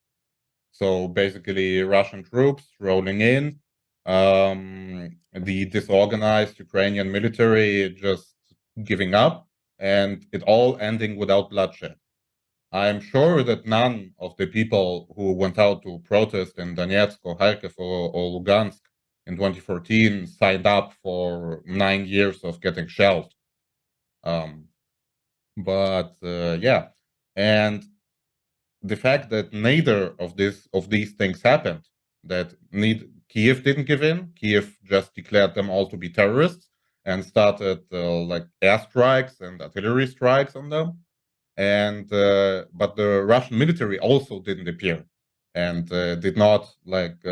So basically Russian troops rolling in, the disorganized Ukrainian military just giving up, and it all ending without bloodshed. I'm sure that none of the people who went out to protest in Donetsk or Kharkiv or Lugansk in 2014 signed up for 9 years of getting shelled. Yeah, and the fact that neither of these things happened, that Kiev didn't give in, Kiev just declared them all to be terrorists and started like airstrikes and artillery strikes on them, and but the Russian military also didn't appear and did not like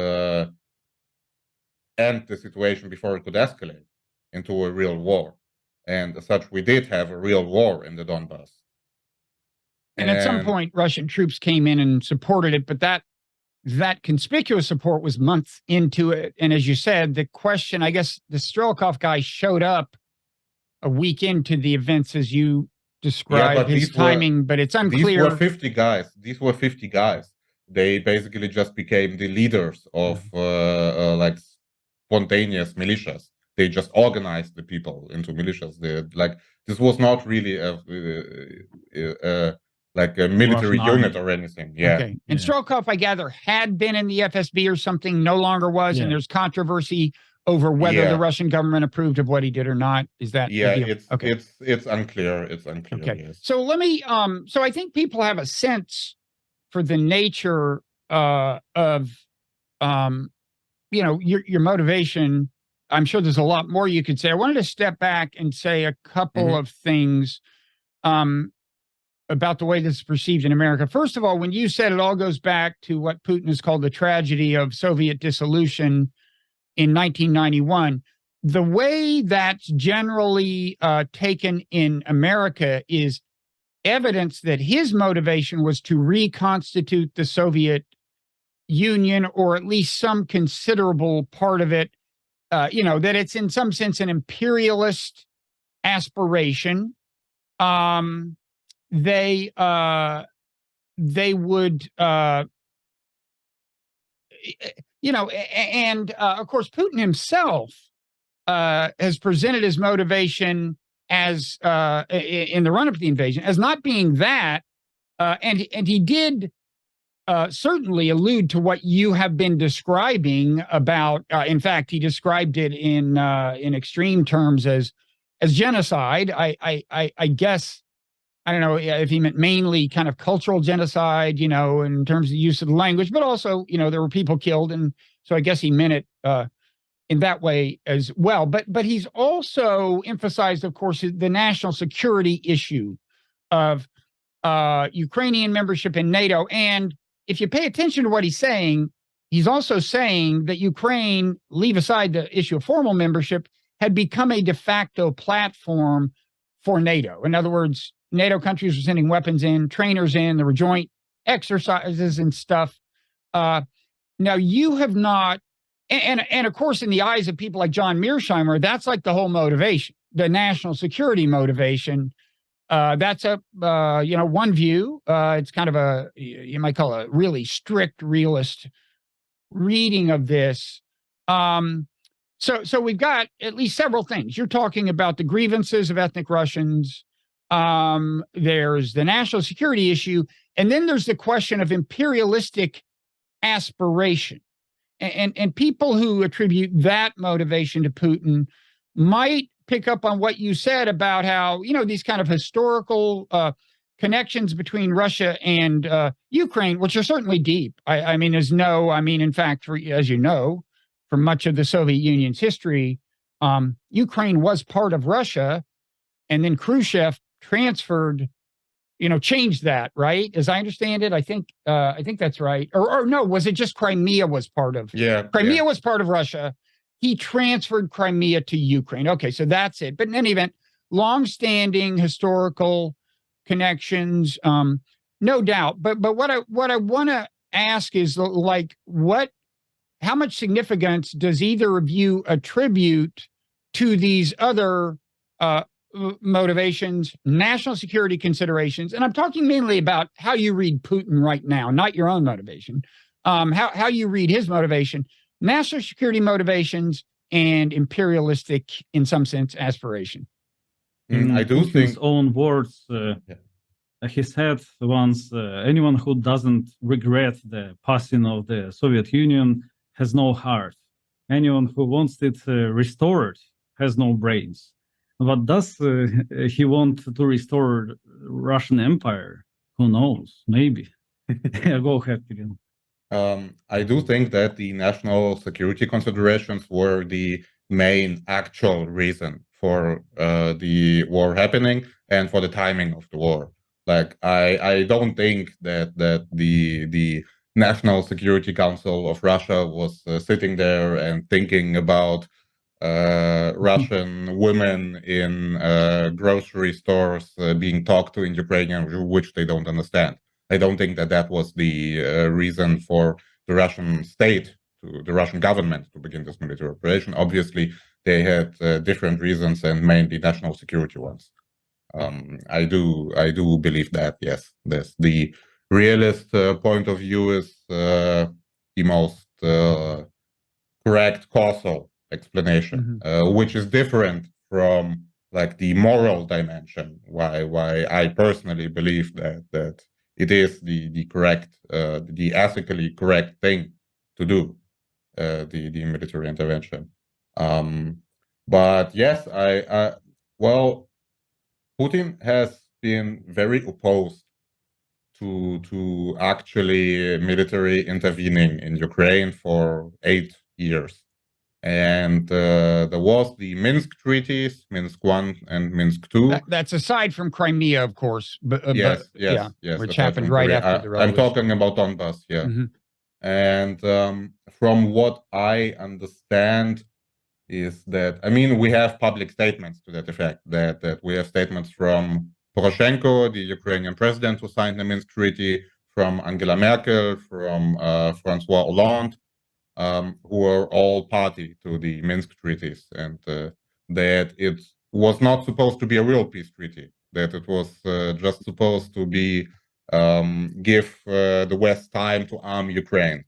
end the situation before it could escalate into a real war. And as such, we did have a real war in the Donbass. And at some point, Russian troops came in and supported it, but that conspicuous support was months into it. And as you said, the question, I guess the Strelkov guy showed up a week into the events as you described his timing, but it's unclear. These were 50 guys. They basically just became the leaders of like spontaneous militias. They just organized the people into militias. This was not really like a military unit or anything. Yeah. Okay. And Strelkov, I gather, had been in the FSB or something, no longer was, and there's controversy over whether the Russian government approved of what he did or not. Is that it's unclear. It's unclear. Okay. Yes. So let me so I think people have a sense for the nature of your motivation. I'm sure there's a lot more you could say. I wanted to step back and say a couple of things about the way this is perceived in America. First of all, when you said it all goes back to what Putin has called the tragedy of Soviet dissolution in 1991, the way that's generally taken in America is evidence that his motivation was to reconstitute the Soviet Union, or at least some considerable part of it, that it's in some sense an imperialist aspiration. They would, and of course, Putin himself has presented his motivation as in the run-up to the invasion as not being that, and he did certainly allude to what you have been describing about. In fact, he described it in extreme terms as genocide. I guess I don't know if he meant mainly kind of cultural genocide, in terms of the use of the language, but also, there were people killed. And so I guess he meant it in that way as well. But he's also emphasized, of course, the national security issue of Ukrainian membership in NATO. And if you pay attention to what he's saying, he's also saying that Ukraine, leave aside the issue of formal membership, had become a de facto platform for NATO. In other words, NATO countries were sending weapons in, trainers in, there were joint exercises and stuff. Now you have not, and of course, in the eyes of people like John Mearsheimer, that's like the whole motivation, the national security motivation. That's one view. It's kind of you might call a really strict realist reading of this. So we've got at least several things. You're talking about the grievances of ethnic Russians. There's the national security issue, and then there's the question of imperialistic aspiration. And people who attribute that motivation to Putin might pick up on what you said about how, these kind of historical connections between Russia and Ukraine, which are certainly deep. In fact, as you know, for much of the Soviet Union's history, Ukraine was part of Russia, and then Khrushchev transferred, changed that, right? As I understand it, I think that's right. Or no, was it just Crimea was part of? Yeah, Crimea was part of Russia. He transferred Crimea to Ukraine. Okay, so that's it. But in any event, longstanding historical connections, no doubt. But what I want to ask is how much significance does either of you attribute to these other motivations, national security considerations? And I'm talking mainly about how you read Putin right now, not your own motivation. How you read his motivation, national security motivations, and imperialistic, in some sense, aspiration. I do think his own words. He said once, anyone who doesn't regret the passing of the Soviet Union has no heart. Anyone who wants it restored has no brains. But does he want to restore Russian Empire? Who knows? Maybe. Go ahead, Kirill. I do think that the national security considerations were the main actual reason for the war happening and for the timing of the war. I don't think that the National Security Council of Russia was sitting there and thinking about Russian women in grocery stores being talked to in Ukrainian, which they don't understand. I don't think that was the reason for the Russian state, the Russian government to begin this military operation. Obviously, they had different reasons and mainly national security ones. I do believe that, yes, the realist point of view is the most correct causal explanation, which is different from the moral dimension. Why I personally believe that it is the correct, the ethically correct thing to do, the military intervention. But yes, Putin has been very opposed to actually military intervening in Ukraine for 8 years. And there was the Minsk treaties, Minsk I and Minsk II. That's aside from Crimea, of course. Yes, which happened right after the revolution. I'm talking about Donbass, yeah. And from what I understand is that, we have public statements to that effect, that we have statements from Poroshenko, the Ukrainian president who signed the Minsk Treaty, from Angela Merkel, from Francois Hollande, who are all party to the Minsk treaties, and that it was not supposed to be a real peace treaty, that it was just supposed to be give the West time to arm Ukraine.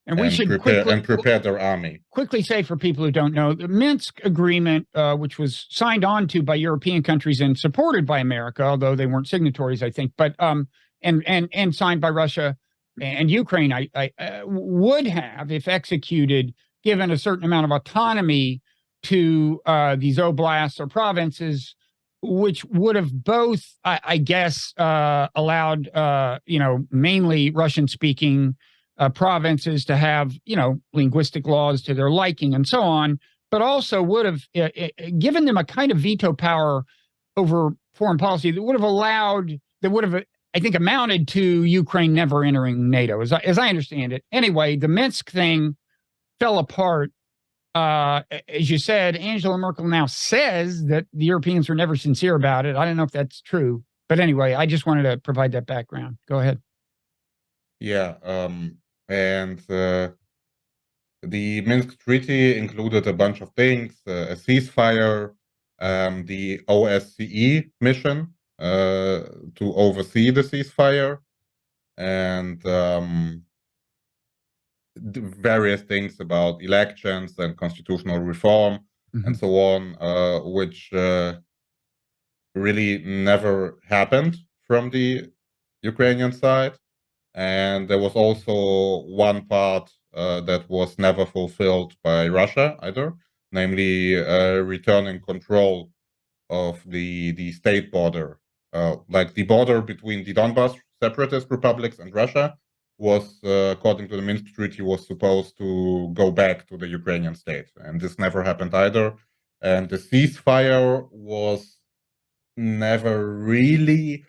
And we should prepare their army. Quickly say for people who don't know, the Minsk agreement, which was signed on to by European countries and supported by America, although they weren't signatories, I think, but and signed by Russia and Ukraine, I would have, if executed, given a certain amount of autonomy to these oblasts or provinces which would have both, I guess, allowed, mainly Russian-speaking provinces to have, linguistic laws to their liking and so on, but also would have given them a kind of veto power over foreign policy that would have, I think, amounted to Ukraine never entering NATO, as I understand it. Anyway, the Minsk thing fell apart. As you said, Angela Merkel now says that the Europeans were never sincere about it. I don't know if that's true, but anyway, I just wanted to provide that background. Go ahead. Yeah, and the Minsk Treaty included a bunch of things: a ceasefire, the OSCE mission to oversee the ceasefire, and various things about elections and constitutional reform and so on, which really never happened from the Ukrainian side. And there was also one part that was never fulfilled by Russia either, namely returning control of the state border. Like the border between the Donbass separatist republics and Russia was, according to the Minsk Treaty, was supposed to go back to the Ukrainian state. And this never happened either. And the ceasefire was never really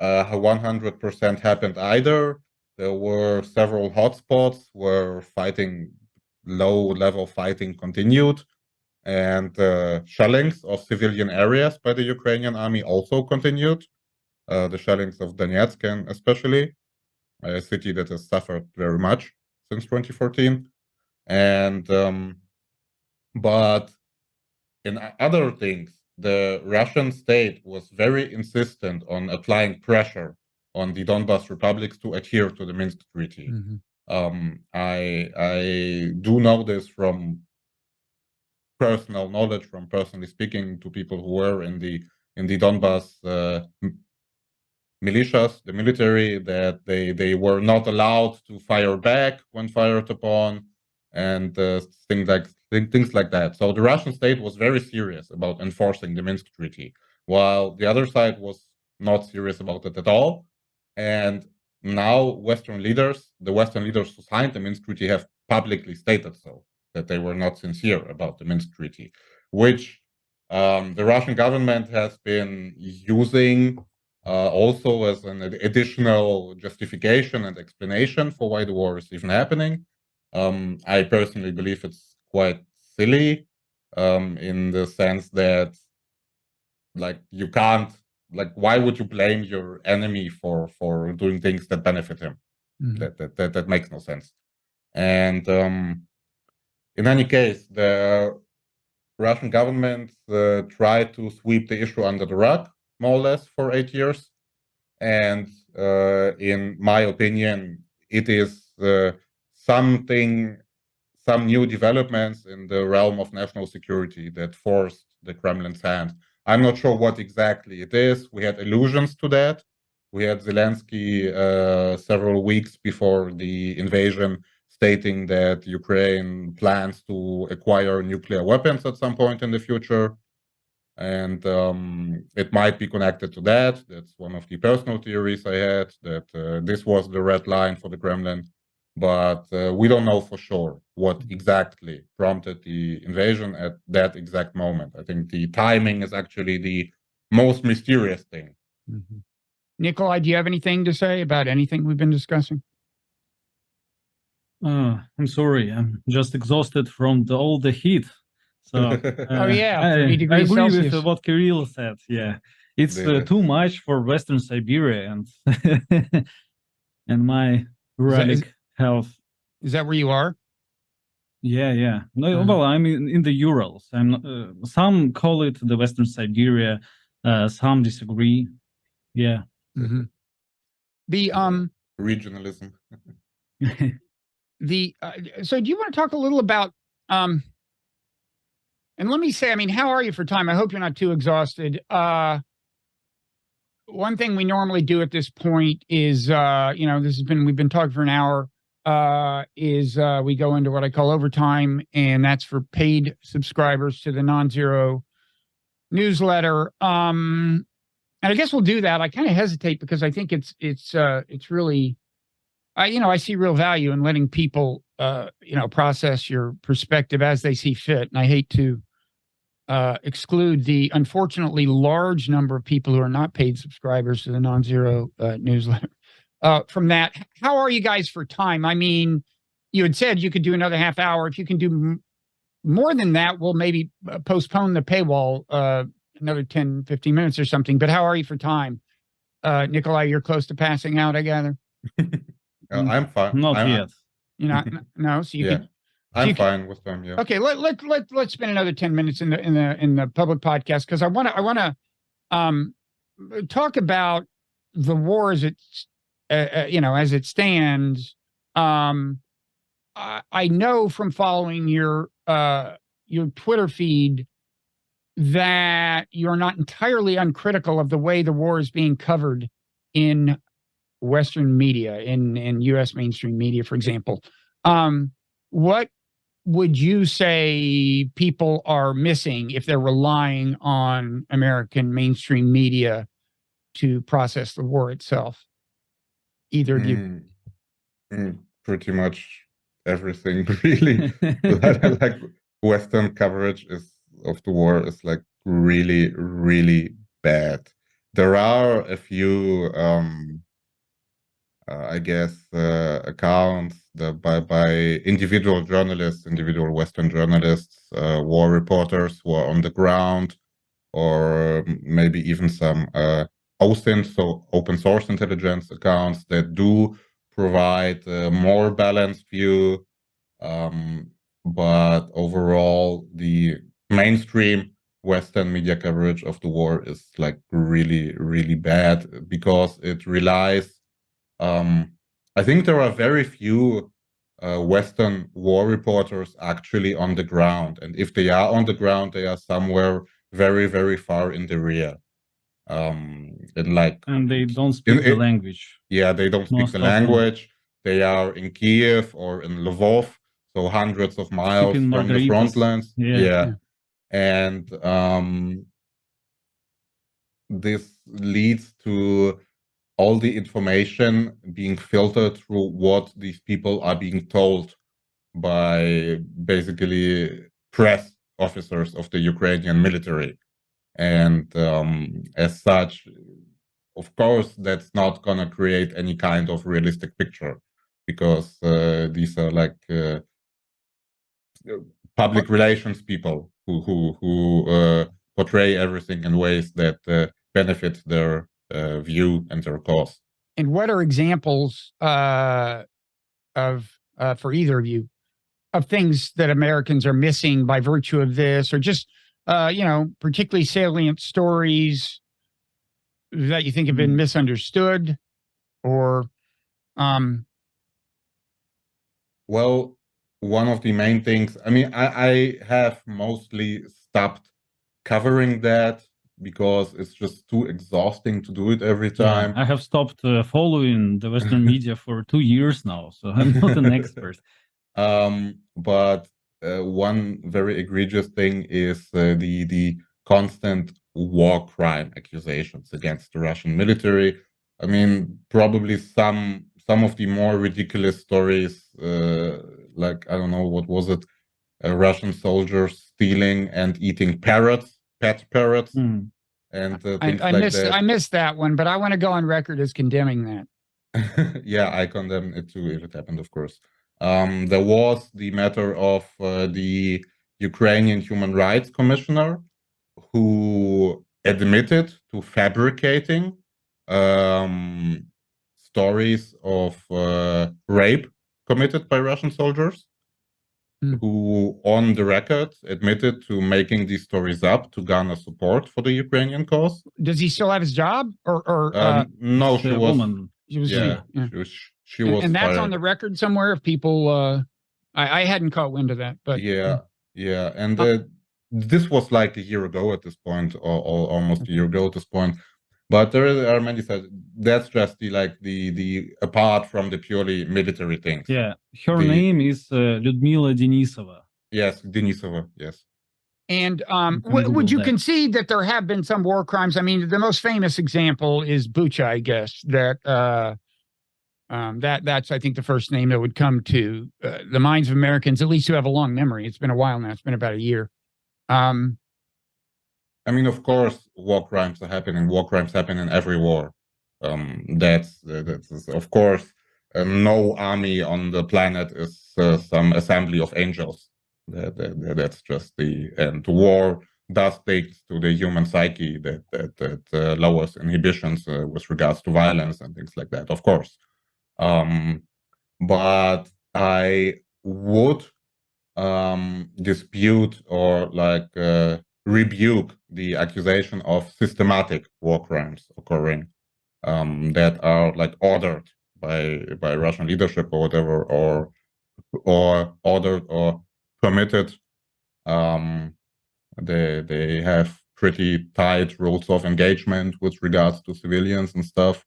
100% happened either. There were several hotspots where low-level fighting continued, and shellings of civilian areas by the Ukrainian army also continued. The shellings of Donetsk, especially, a city that has suffered very much since 2014. And but in other things, the Russian state was very insistent on applying pressure on the Donbass republics to adhere to the Minsk Treaty. I do know this from personal knowledge, from personally speaking to people who were in the Donbass militias, the military, that they were not allowed to fire back when fired upon, and things like that. So the Russian state was very serious about enforcing the Minsk Treaty, while the other side was not serious about it at all. And now the Western leaders who signed the Minsk Treaty have publicly stated so, that they were not sincere about the Minsk Treaty, which the Russian government has been using also as an additional justification and explanation for why the war is even happening. I personally believe it's quite silly, in the sense that, like, you can't, like, why would you blame your enemy for doing things that benefit him? That makes no sense. And in any case, the Russian government tried to sweep the issue under the rug, more or less, for 8 years. And in my opinion, it is some new developments in the realm of national security that forced the Kremlin's hand. I'm not sure what exactly it is. We had allusions to that. We had Zelensky several weeks before the invasion stating that Ukraine plans to acquire nuclear weapons at some point in the future. And it might be connected to that. That's one of the personal theories I had, that this was the red line for the Kremlin. But we don't know for sure what exactly prompted the invasion at that exact moment. I think the timing is actually the most mysterious thing. Nikolay, do you have anything to say about anything we've been discussing? I'm sorry. I'm just exhausted from all the heat. So, 30 degrees I agree Celsius. with what Kirill said. Yeah, it's too much for Western Siberia and and my relic health. Is that where you are? Yeah. No, well, I'm in the Urals. Some call it the Western Siberia. Some disagree. Yeah. The regionalism. So do you want to talk a little about and let me say, I mean, how are you for time? I hope you're not too exhausted. One thing we normally do at this point is, we've been talking for an hour, we go into what I call overtime, and that's for paid subscribers to the Nonzero newsletter. And I guess we'll do that. I kind of hesitate because I think it's really, I see real value in letting people, process your perspective as they see fit. And I hate to exclude the unfortunately large number of people who are not paid subscribers to the Nonzero newsletter. From that, how are you guys for time? I mean, you had said you could do another half hour. If you can do more than that, we'll maybe postpone the paywall another 10, 15 minutes or something. But how are you for time? Nikolay, you're close to passing out, I gather. I'm fine. Not yet. You know, no. So you could. I'm fine with them. Yeah. Okay. Let's spend another 10 minutes in the public podcast because I want to talk about the war as it's as it stands. I know from following your Twitter feed that you're not entirely uncritical of the way the war is being covered in Western media, in US mainstream media, for example. What would you say people are missing if they're relying on American mainstream media to process the war itself? Either of you? Pretty much everything, really. Like Western coverage of the war is like really, really bad. There are a few, I guess, accounts by individual journalists, individual Western journalists, war reporters who are on the ground, or maybe even some OSINT, so open source intelligence accounts that do provide a more balanced view. But overall, the mainstream Western media coverage of the war is like really, really bad because it relies. I think there are very few Western war reporters actually on the ground, and if they are on the ground, they are somewhere very, very far in the rear. And they don't speak the language. Yeah, they don't speak the language. They are in Kiev or in Lvov, so hundreds of miles from the front lines. Yeah. And this leads to all the information being filtered through what these people are being told by basically press officers of the Ukrainian military. And as such, of course, that's not going to create any kind of realistic picture because these are like public relations people who portray everything in ways that benefit their view and their cause. And what are examples of for either of you of things that Americans are missing by virtue of this, or just particularly salient stories that you think have been misunderstood, or well, one of the main things, I mean, I have mostly stopped covering that because it's just too exhausting to do it every time. Yeah, I have stopped following the Western media for 2 years now, so I'm not an expert. But one very egregious thing is the constant war crime accusations against the Russian military. I mean, probably some of the more ridiculous stories, like, I don't know, what was it? Russian soldiers stealing and eating parrots, pet parrots, and things like that. I missed that one, but I want to go on record as condemning that. Yeah, I condemn it too if it happened, of course. There was the matter of the Ukrainian Human Rights Commissioner who admitted to fabricating stories of rape committed by Russian soldiers, who on the record admitted to making these stories up to garner support for the Ukrainian cause. Does he still have his job? Or no, she was. Woman. She was and that's fired. on the record somewhere. If people, I hadn't caught wind of that, but yeah, and this was like a year ago at this point, or almost a year ago at this point. But there are many things. That's just the apart from the purely military things. Yeah, her name is Lyudmila Denisova. Yes, Denisova. Yes. And can would Google you that. concede that there have been some war crimes? I mean, the most famous example is Bucha, I guess. That's I think the first name that would come to the minds of Americans, at least who have a long memory. It's been a while now. It's been about a year. I mean, of course, war crimes are happening. War crimes happen in every war. That's of course, no army on the planet is some assembly of angels. That's just and war does things to the human psyche that lowers inhibitions with regards to violence and things like that. Of course, but I would dispute or like rebuke the accusation of systematic war crimes occurring that are like ordered by Russian leadership or whatever, or ordered or permitted. They have pretty tight rules of engagement with regards to civilians and stuff.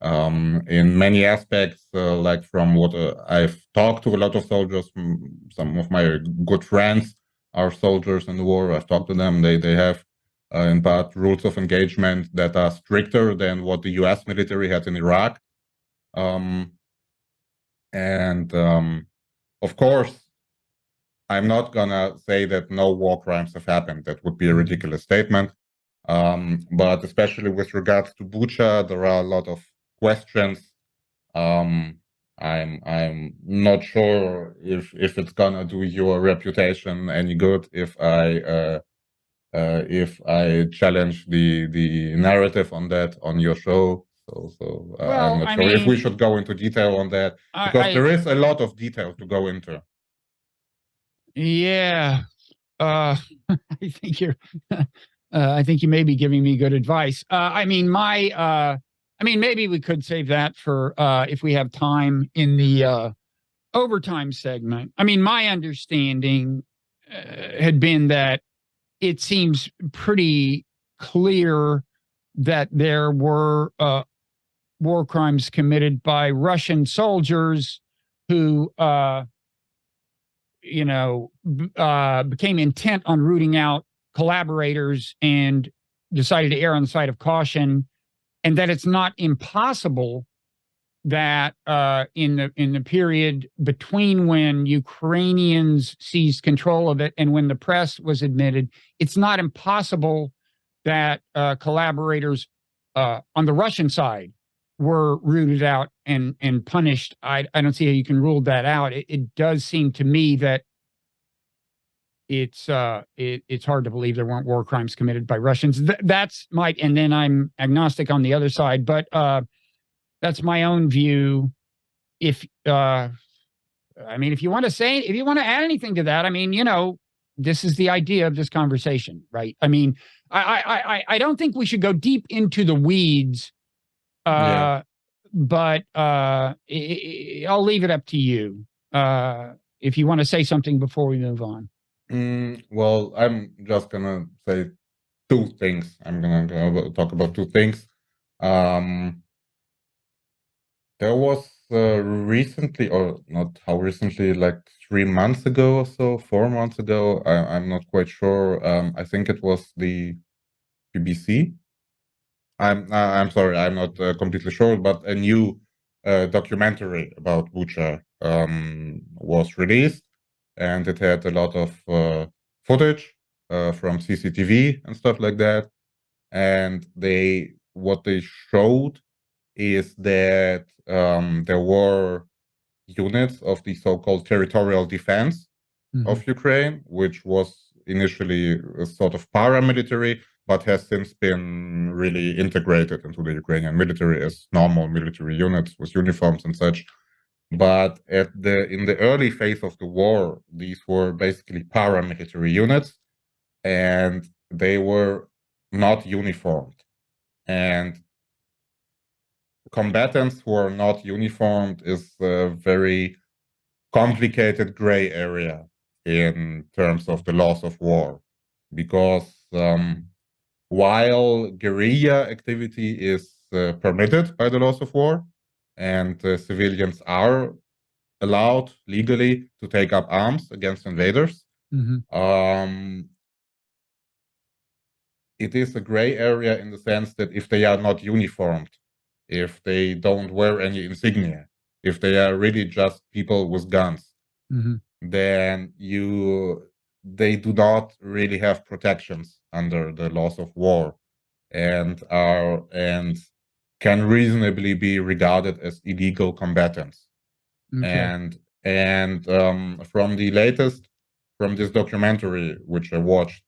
In many aspects, like from what I've talked to a lot of soldiers, some of my good friends are soldiers in the war. I've talked to them. They have in part rules of engagement that are stricter than what the US military had in Iraq. Of course, I'm not gonna say that no war crimes have happened. That would be a ridiculous statement. But especially with regards to Bucha, there are a lot of questions. I'm not sure if it's gonna do your reputation any good if I challenge the narrative on that on your show. So I'm not sure if we should go into detail on that, because there is a lot of detail to go into. Yeah, I think you're. I think you may be giving me good advice. I mean, maybe we could save that for if we have time in the overtime segment. I mean, my understanding had been that it seems pretty clear that there were war crimes committed by Russian soldiers who, became intent on rooting out collaborators and decided to err on the side of caution, and that it's not impossible that in the period between when Ukrainians seized control of it and when the press was admitted, it's not impossible that collaborators on the Russian side were rooted out and punished. I don't see how you can rule that out. It does seem to me that it's hard to believe there weren't war crimes committed by Russians. That's my, and then I'm agnostic on the other side, but that's my own view. If you want to add anything to that, I mean, this is the idea of this conversation, right? I mean, I don't think we should go deep into the weeds, but I'll leave it up to you if you want to say something before we move on. Well, I'm just gonna say two things. I'm gonna talk about two things. There was recently, or not how recently, like 3 months ago or so, 4 months ago, I'm not quite sure. I think it was the BBC. I'm sorry, I'm not completely sure, but a new documentary about Bucha was released, and it had a lot of footage from CCTV and stuff like that. And what they showed is that there were units of the so-called territorial defense of Ukraine, which was initially a sort of paramilitary, but has since been really integrated into the Ukrainian military as normal military units with uniforms and such. But in the early phase of the war, these were basically paramilitary units, and they were not uniformed. And combatants who are not uniformed is a very complicated gray area in terms of the laws of war, because while guerrilla activity is permitted by the laws of war, and civilians are allowed legally to take up arms against invaders, it is a gray area in the sense that if they are not uniformed, if they don't wear any insignia, if they are really just people with guns, then they do not really have protections under the laws of war, and can reasonably be regarded as illegal combatants. Okay. And from this documentary which I watched,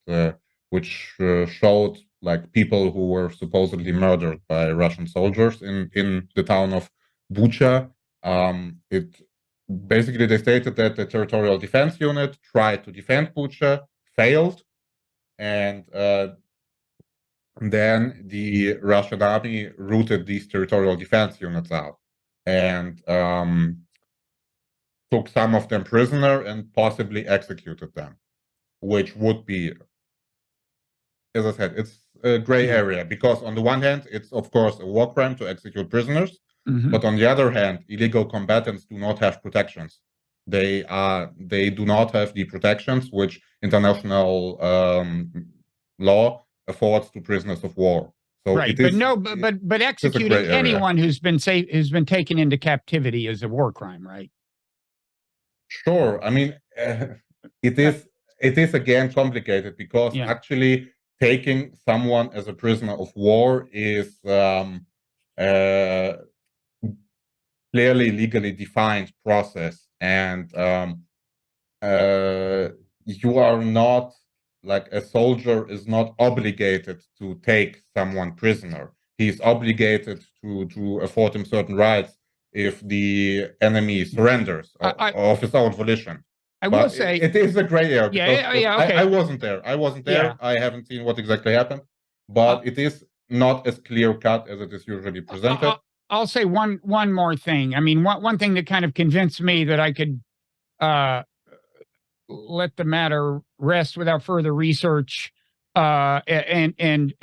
which showed like people who were supposedly murdered by Russian soldiers in the town of Bucha. It basically, they stated that the territorial defense unit tried to defend Bucha, failed, and then the Russian army rooted these territorial defense units out and took some of them prisoner and possibly executed them, which would be, as I said, it's a gray area, because on the one hand, it's of course a war crime to execute prisoners, but on the other hand, illegal combatants do not have protections. They do not have the protections which international law affords to prisoners of war. So right, but executing anyone who's been taken into captivity is a war crime, right? Sure. I mean, it is again complicated, because actually taking someone as a prisoner of war is clearly legally defined process, and you are not, like, a soldier is not obligated to take someone prisoner. He's obligated to afford him certain rights if the enemy surrenders of his own volition. I will say it is a gray area. Okay. I wasn't there. I haven't seen what exactly happened, but it is not as clear cut as it is usually presented. I'll say one more thing. I mean, one thing that kind of convinced me that I could let the matter rest without further research and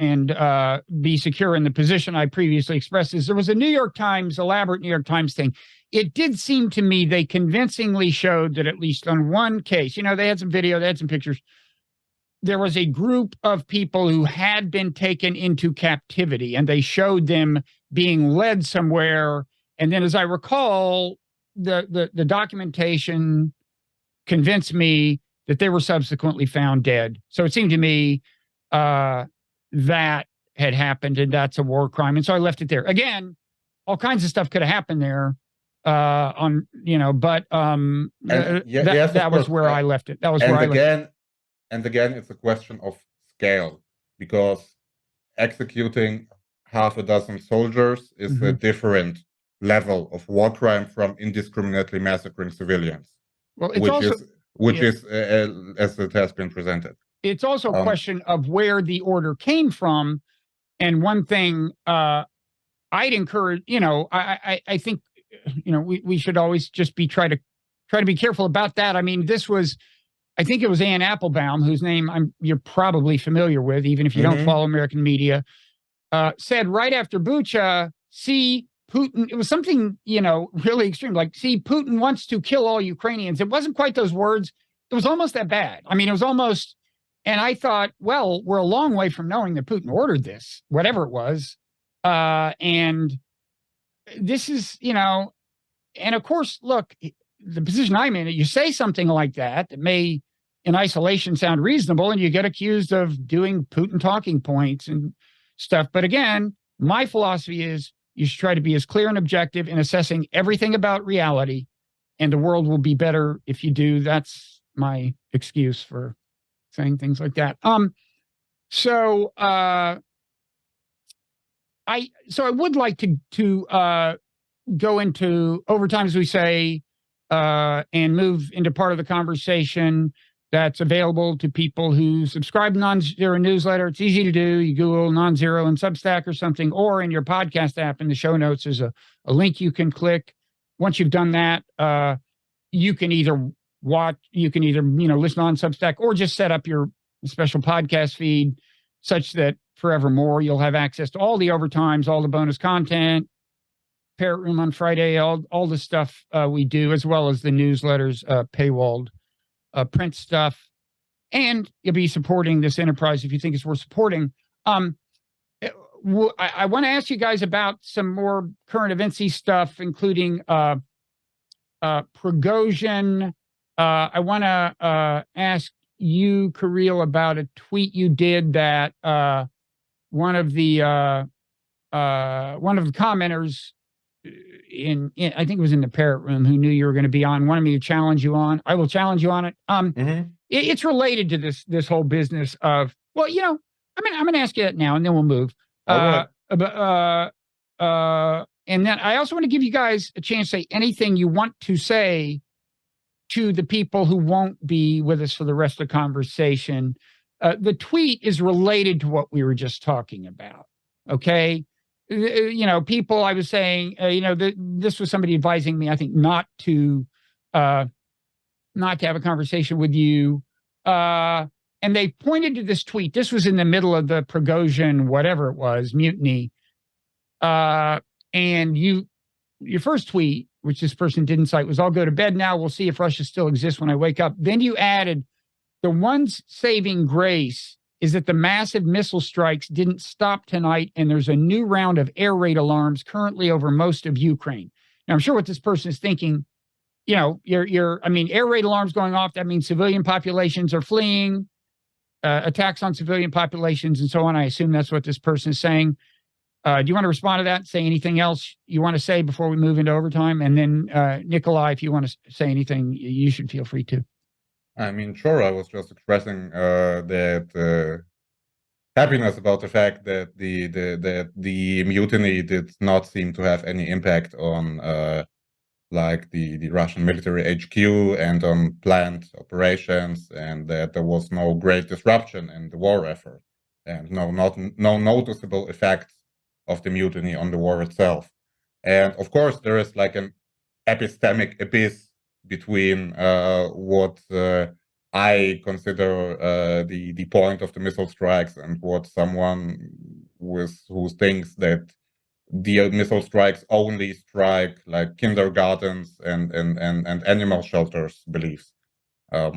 be secure in the position I previously expressed is there was a elaborate New York Times thing. It did seem to me they convincingly showed that at least on one case, they had some video, they had some pictures. There was a group of people who had been taken into captivity, and they showed them being led somewhere. And then, as I recall, the documentation convinced me that they were subsequently found dead. So it seemed to me that had happened, and that's a war crime. And so I left it there. Again, all kinds of stuff could have happened there. That was where I left it. That was where I left it. And again, it's a question of scale, because executing half a dozen soldiers is a different level of war crime from indiscriminately massacring civilians. Well, which is as it has been presented. It's also a question of where the order came from. And one thing I'd encourage, I think, we should always just try to be careful about that. I mean, I think it was Ann Applebaum, whose name you're probably familiar with, even if you don't follow American media, said right after Bucha, see, Putin, it was something, really extreme, like, see, Putin wants to kill all Ukrainians. It wasn't quite those words. It was almost that bad. I mean, it was almost, and I thought, well, we're a long way from knowing that Putin ordered this, whatever it was. And this is, and of course, look, the position I'm in, you say something like that may in isolation sound reasonable, and you get accused of doing Putin talking points and stuff. But again, my philosophy is you should try to be as clear and objective in assessing everything about reality, and the world will be better if you do. That's my excuse for saying things like that. So I would like to go into overtime, as we say, and move into part of the conversation that's available to people who subscribe to Nonzero newsletter. It's easy to do. You Google Nonzero and Substack or something, or in your podcast app in the show notes, there's a link you can click. Once you've done that, you can either listen on Substack or just set up your special podcast feed such that forevermore you'll have access to all the overtimes, all the bonus content, Parrot Room on Friday, all the stuff we do, as well as the newsletters, paywalled print stuff. And you'll be supporting this enterprise if you think it's worth supporting. I want to ask you guys about some more current eventsy stuff, including Prigozhin. I want to ask you, Kirill, about a tweet you did that one of the commenters in I think it was in the Parrot Room who knew you were going to be on wanted me to challenge you on. I will challenge you on it. It's related to this whole business of, well, I'm going to ask you that now, and then we'll move. Right. And then I also want to give you guys a chance to say anything you want to say to the people who won't be with us for the rest of the conversation. The tweet is related to what we were just talking about. Okay. People, I was saying, this was somebody advising me, I think, not to have a conversation with you. And they pointed to this tweet. This was in the middle of the Prigozhin, whatever it was, mutiny. And your first tweet, which this person didn't cite, was, "I'll go to bed now. We'll see if Russia still exists when I wake up." Then you added, "The one saving grace is that the massive missile strikes didn't stop tonight, and there's a new round of air raid alarms currently over most of Ukraine." Now, I'm sure what this person is thinking, air raid alarms going off, that means civilian populations are fleeing, attacks on civilian populations, and so on. I assume that's what this person is saying. Do you want to respond to that? Say anything else you want to say before we move into overtime? And then, Nikolay, if you want to say anything, you should feel free to. I mean, sure. I was just expressing that happiness about the fact that the mutiny did not seem to have any impact on the Russian military HQ and on planned operations, and that there was no great disruption in the war effort, and no noticeable effects of the mutiny on the war itself. And of course, there is like an epistemic abyss between what I consider the point of the missile strikes and what someone who thinks that the missile strikes only strike like kindergartens and animal shelters believes. I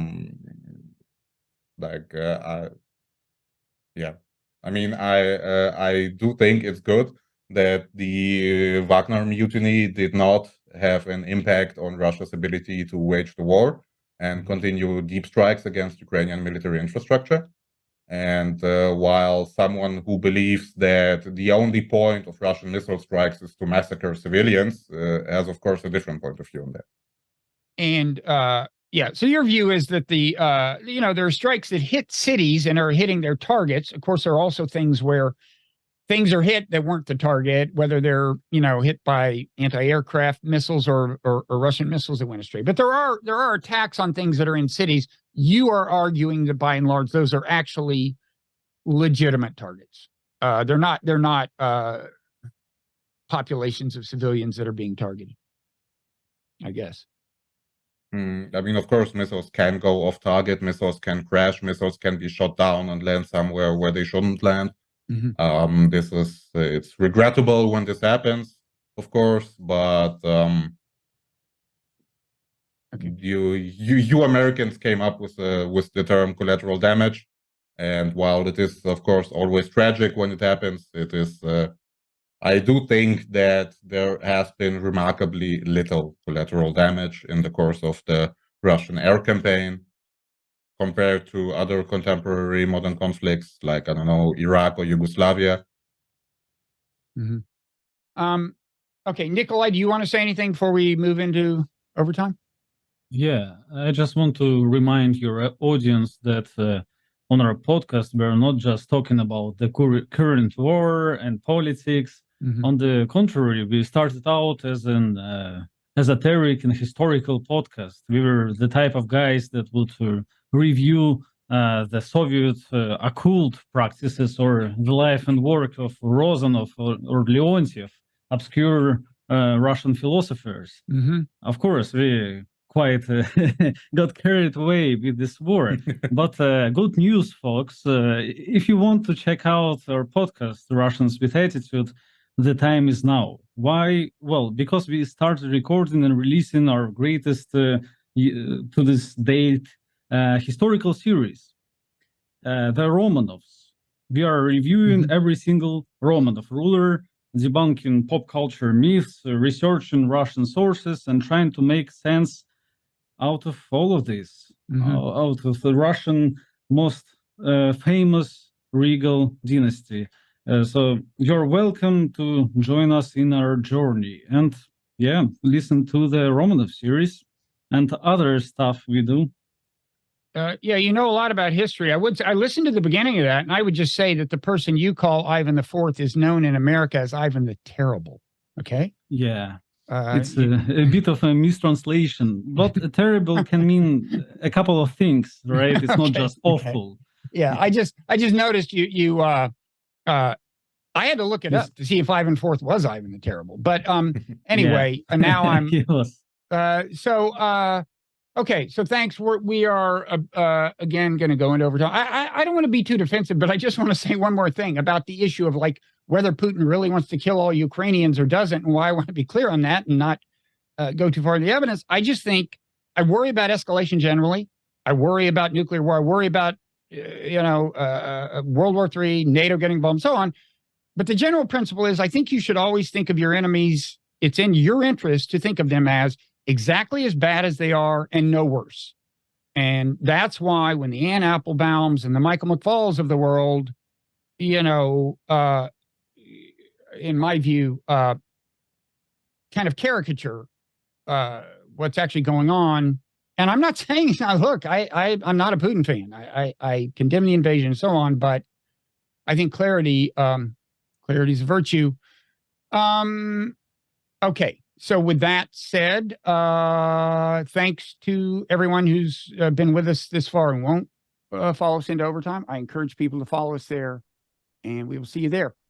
mean, I do think it's good that the Wagner mutiny did not have an impact on Russia's ability to wage the war and continue deep strikes against Ukrainian military infrastructure. And while someone who believes that the only point of Russian missile strikes is to massacre civilians has, of course, a different point of view on that. And so your view is that there are strikes that hit cities and are hitting their targets. Of course, there are also things where things are hit that weren't the target, whether they're hit by anti-aircraft missiles or Russian missiles that went astray. But there are attacks on things that are in cities. You are arguing that by and large those are actually legitimate targets. They're not populations of civilians that are being targeted, I guess. I mean, of course, missiles can go off target, missiles can crash, missiles can be shot down and land somewhere where they shouldn't land. Mm-hmm. It's regrettable when this happens, of course, but you Americans came up with the term collateral damage, and while it is, of course, always tragic when it happens, it is. I do think that there has been remarkably little collateral damage in the course of the Russian air campaign compared to other contemporary modern conflicts like, I don't know, Iraq or Yugoslavia. Mm-hmm. Okay, Nikolay, do you want to say anything before we move into overtime? Yeah, I just want to remind your audience that on our podcast, we're not just talking about the current war and politics. Mm-hmm. On the contrary, we started out as an esoteric and historical podcast. We were the type of guys that would review the Soviet occult practices or the life and work of Rozanov or Leontiev, obscure Russian philosophers. Mm-hmm. Of course, we quite got carried away with this war. But good news, folks. If you want to check out our podcast, Russians with Attitude, the time is now. Why? Well, because we started recording and releasing our greatest to this date historical series, the Romanovs. We are reviewing every single Romanov ruler, debunking pop culture myths, researching Russian sources, and trying to make sense out of all of this, out of the Russian most famous regal dynasty. So you're welcome to join us in our journey and listen to the Romanov series and other stuff we do. Yeah, you know a lot about history. I listened to the beginning of that, and I would just say that the person you call Ivan IV is known in America as Ivan the Terrible. Okay. Yeah. It's a bit of a mistranslation, but terrible can mean a couple of things, right? It's not just awful. Yeah, I just noticed you I had to look it up to see if Ivan IV was Ivan the Terrible. But anyway, now I'm okay. So thanks. We are again going to go into overtime. I don't want to be too defensive, but I just want to say one more thing about the issue of like whether Putin really wants to kill all Ukrainians or doesn't, and why I want to be clear on that and not go too far in the evidence. I just think I worry about escalation generally. I worry about nuclear war. I worry about World War III, NATO getting bombed, so on. But the general principle is I think you should always think of your enemies. It's in your interest to think of them as exactly as bad as they are and no worse. And that's why when the Ann Applebaums and the Michael McFalls of the world, in my view, kind of caricature what's actually going on. And I'm not saying, look, I'm not a Putin fan. I condemn the invasion and so on, but I think clarity is a virtue. Okay. So with that said, thanks to everyone who's been with us this far and won't follow us into overtime. I encourage people to follow us there, and we will see you there.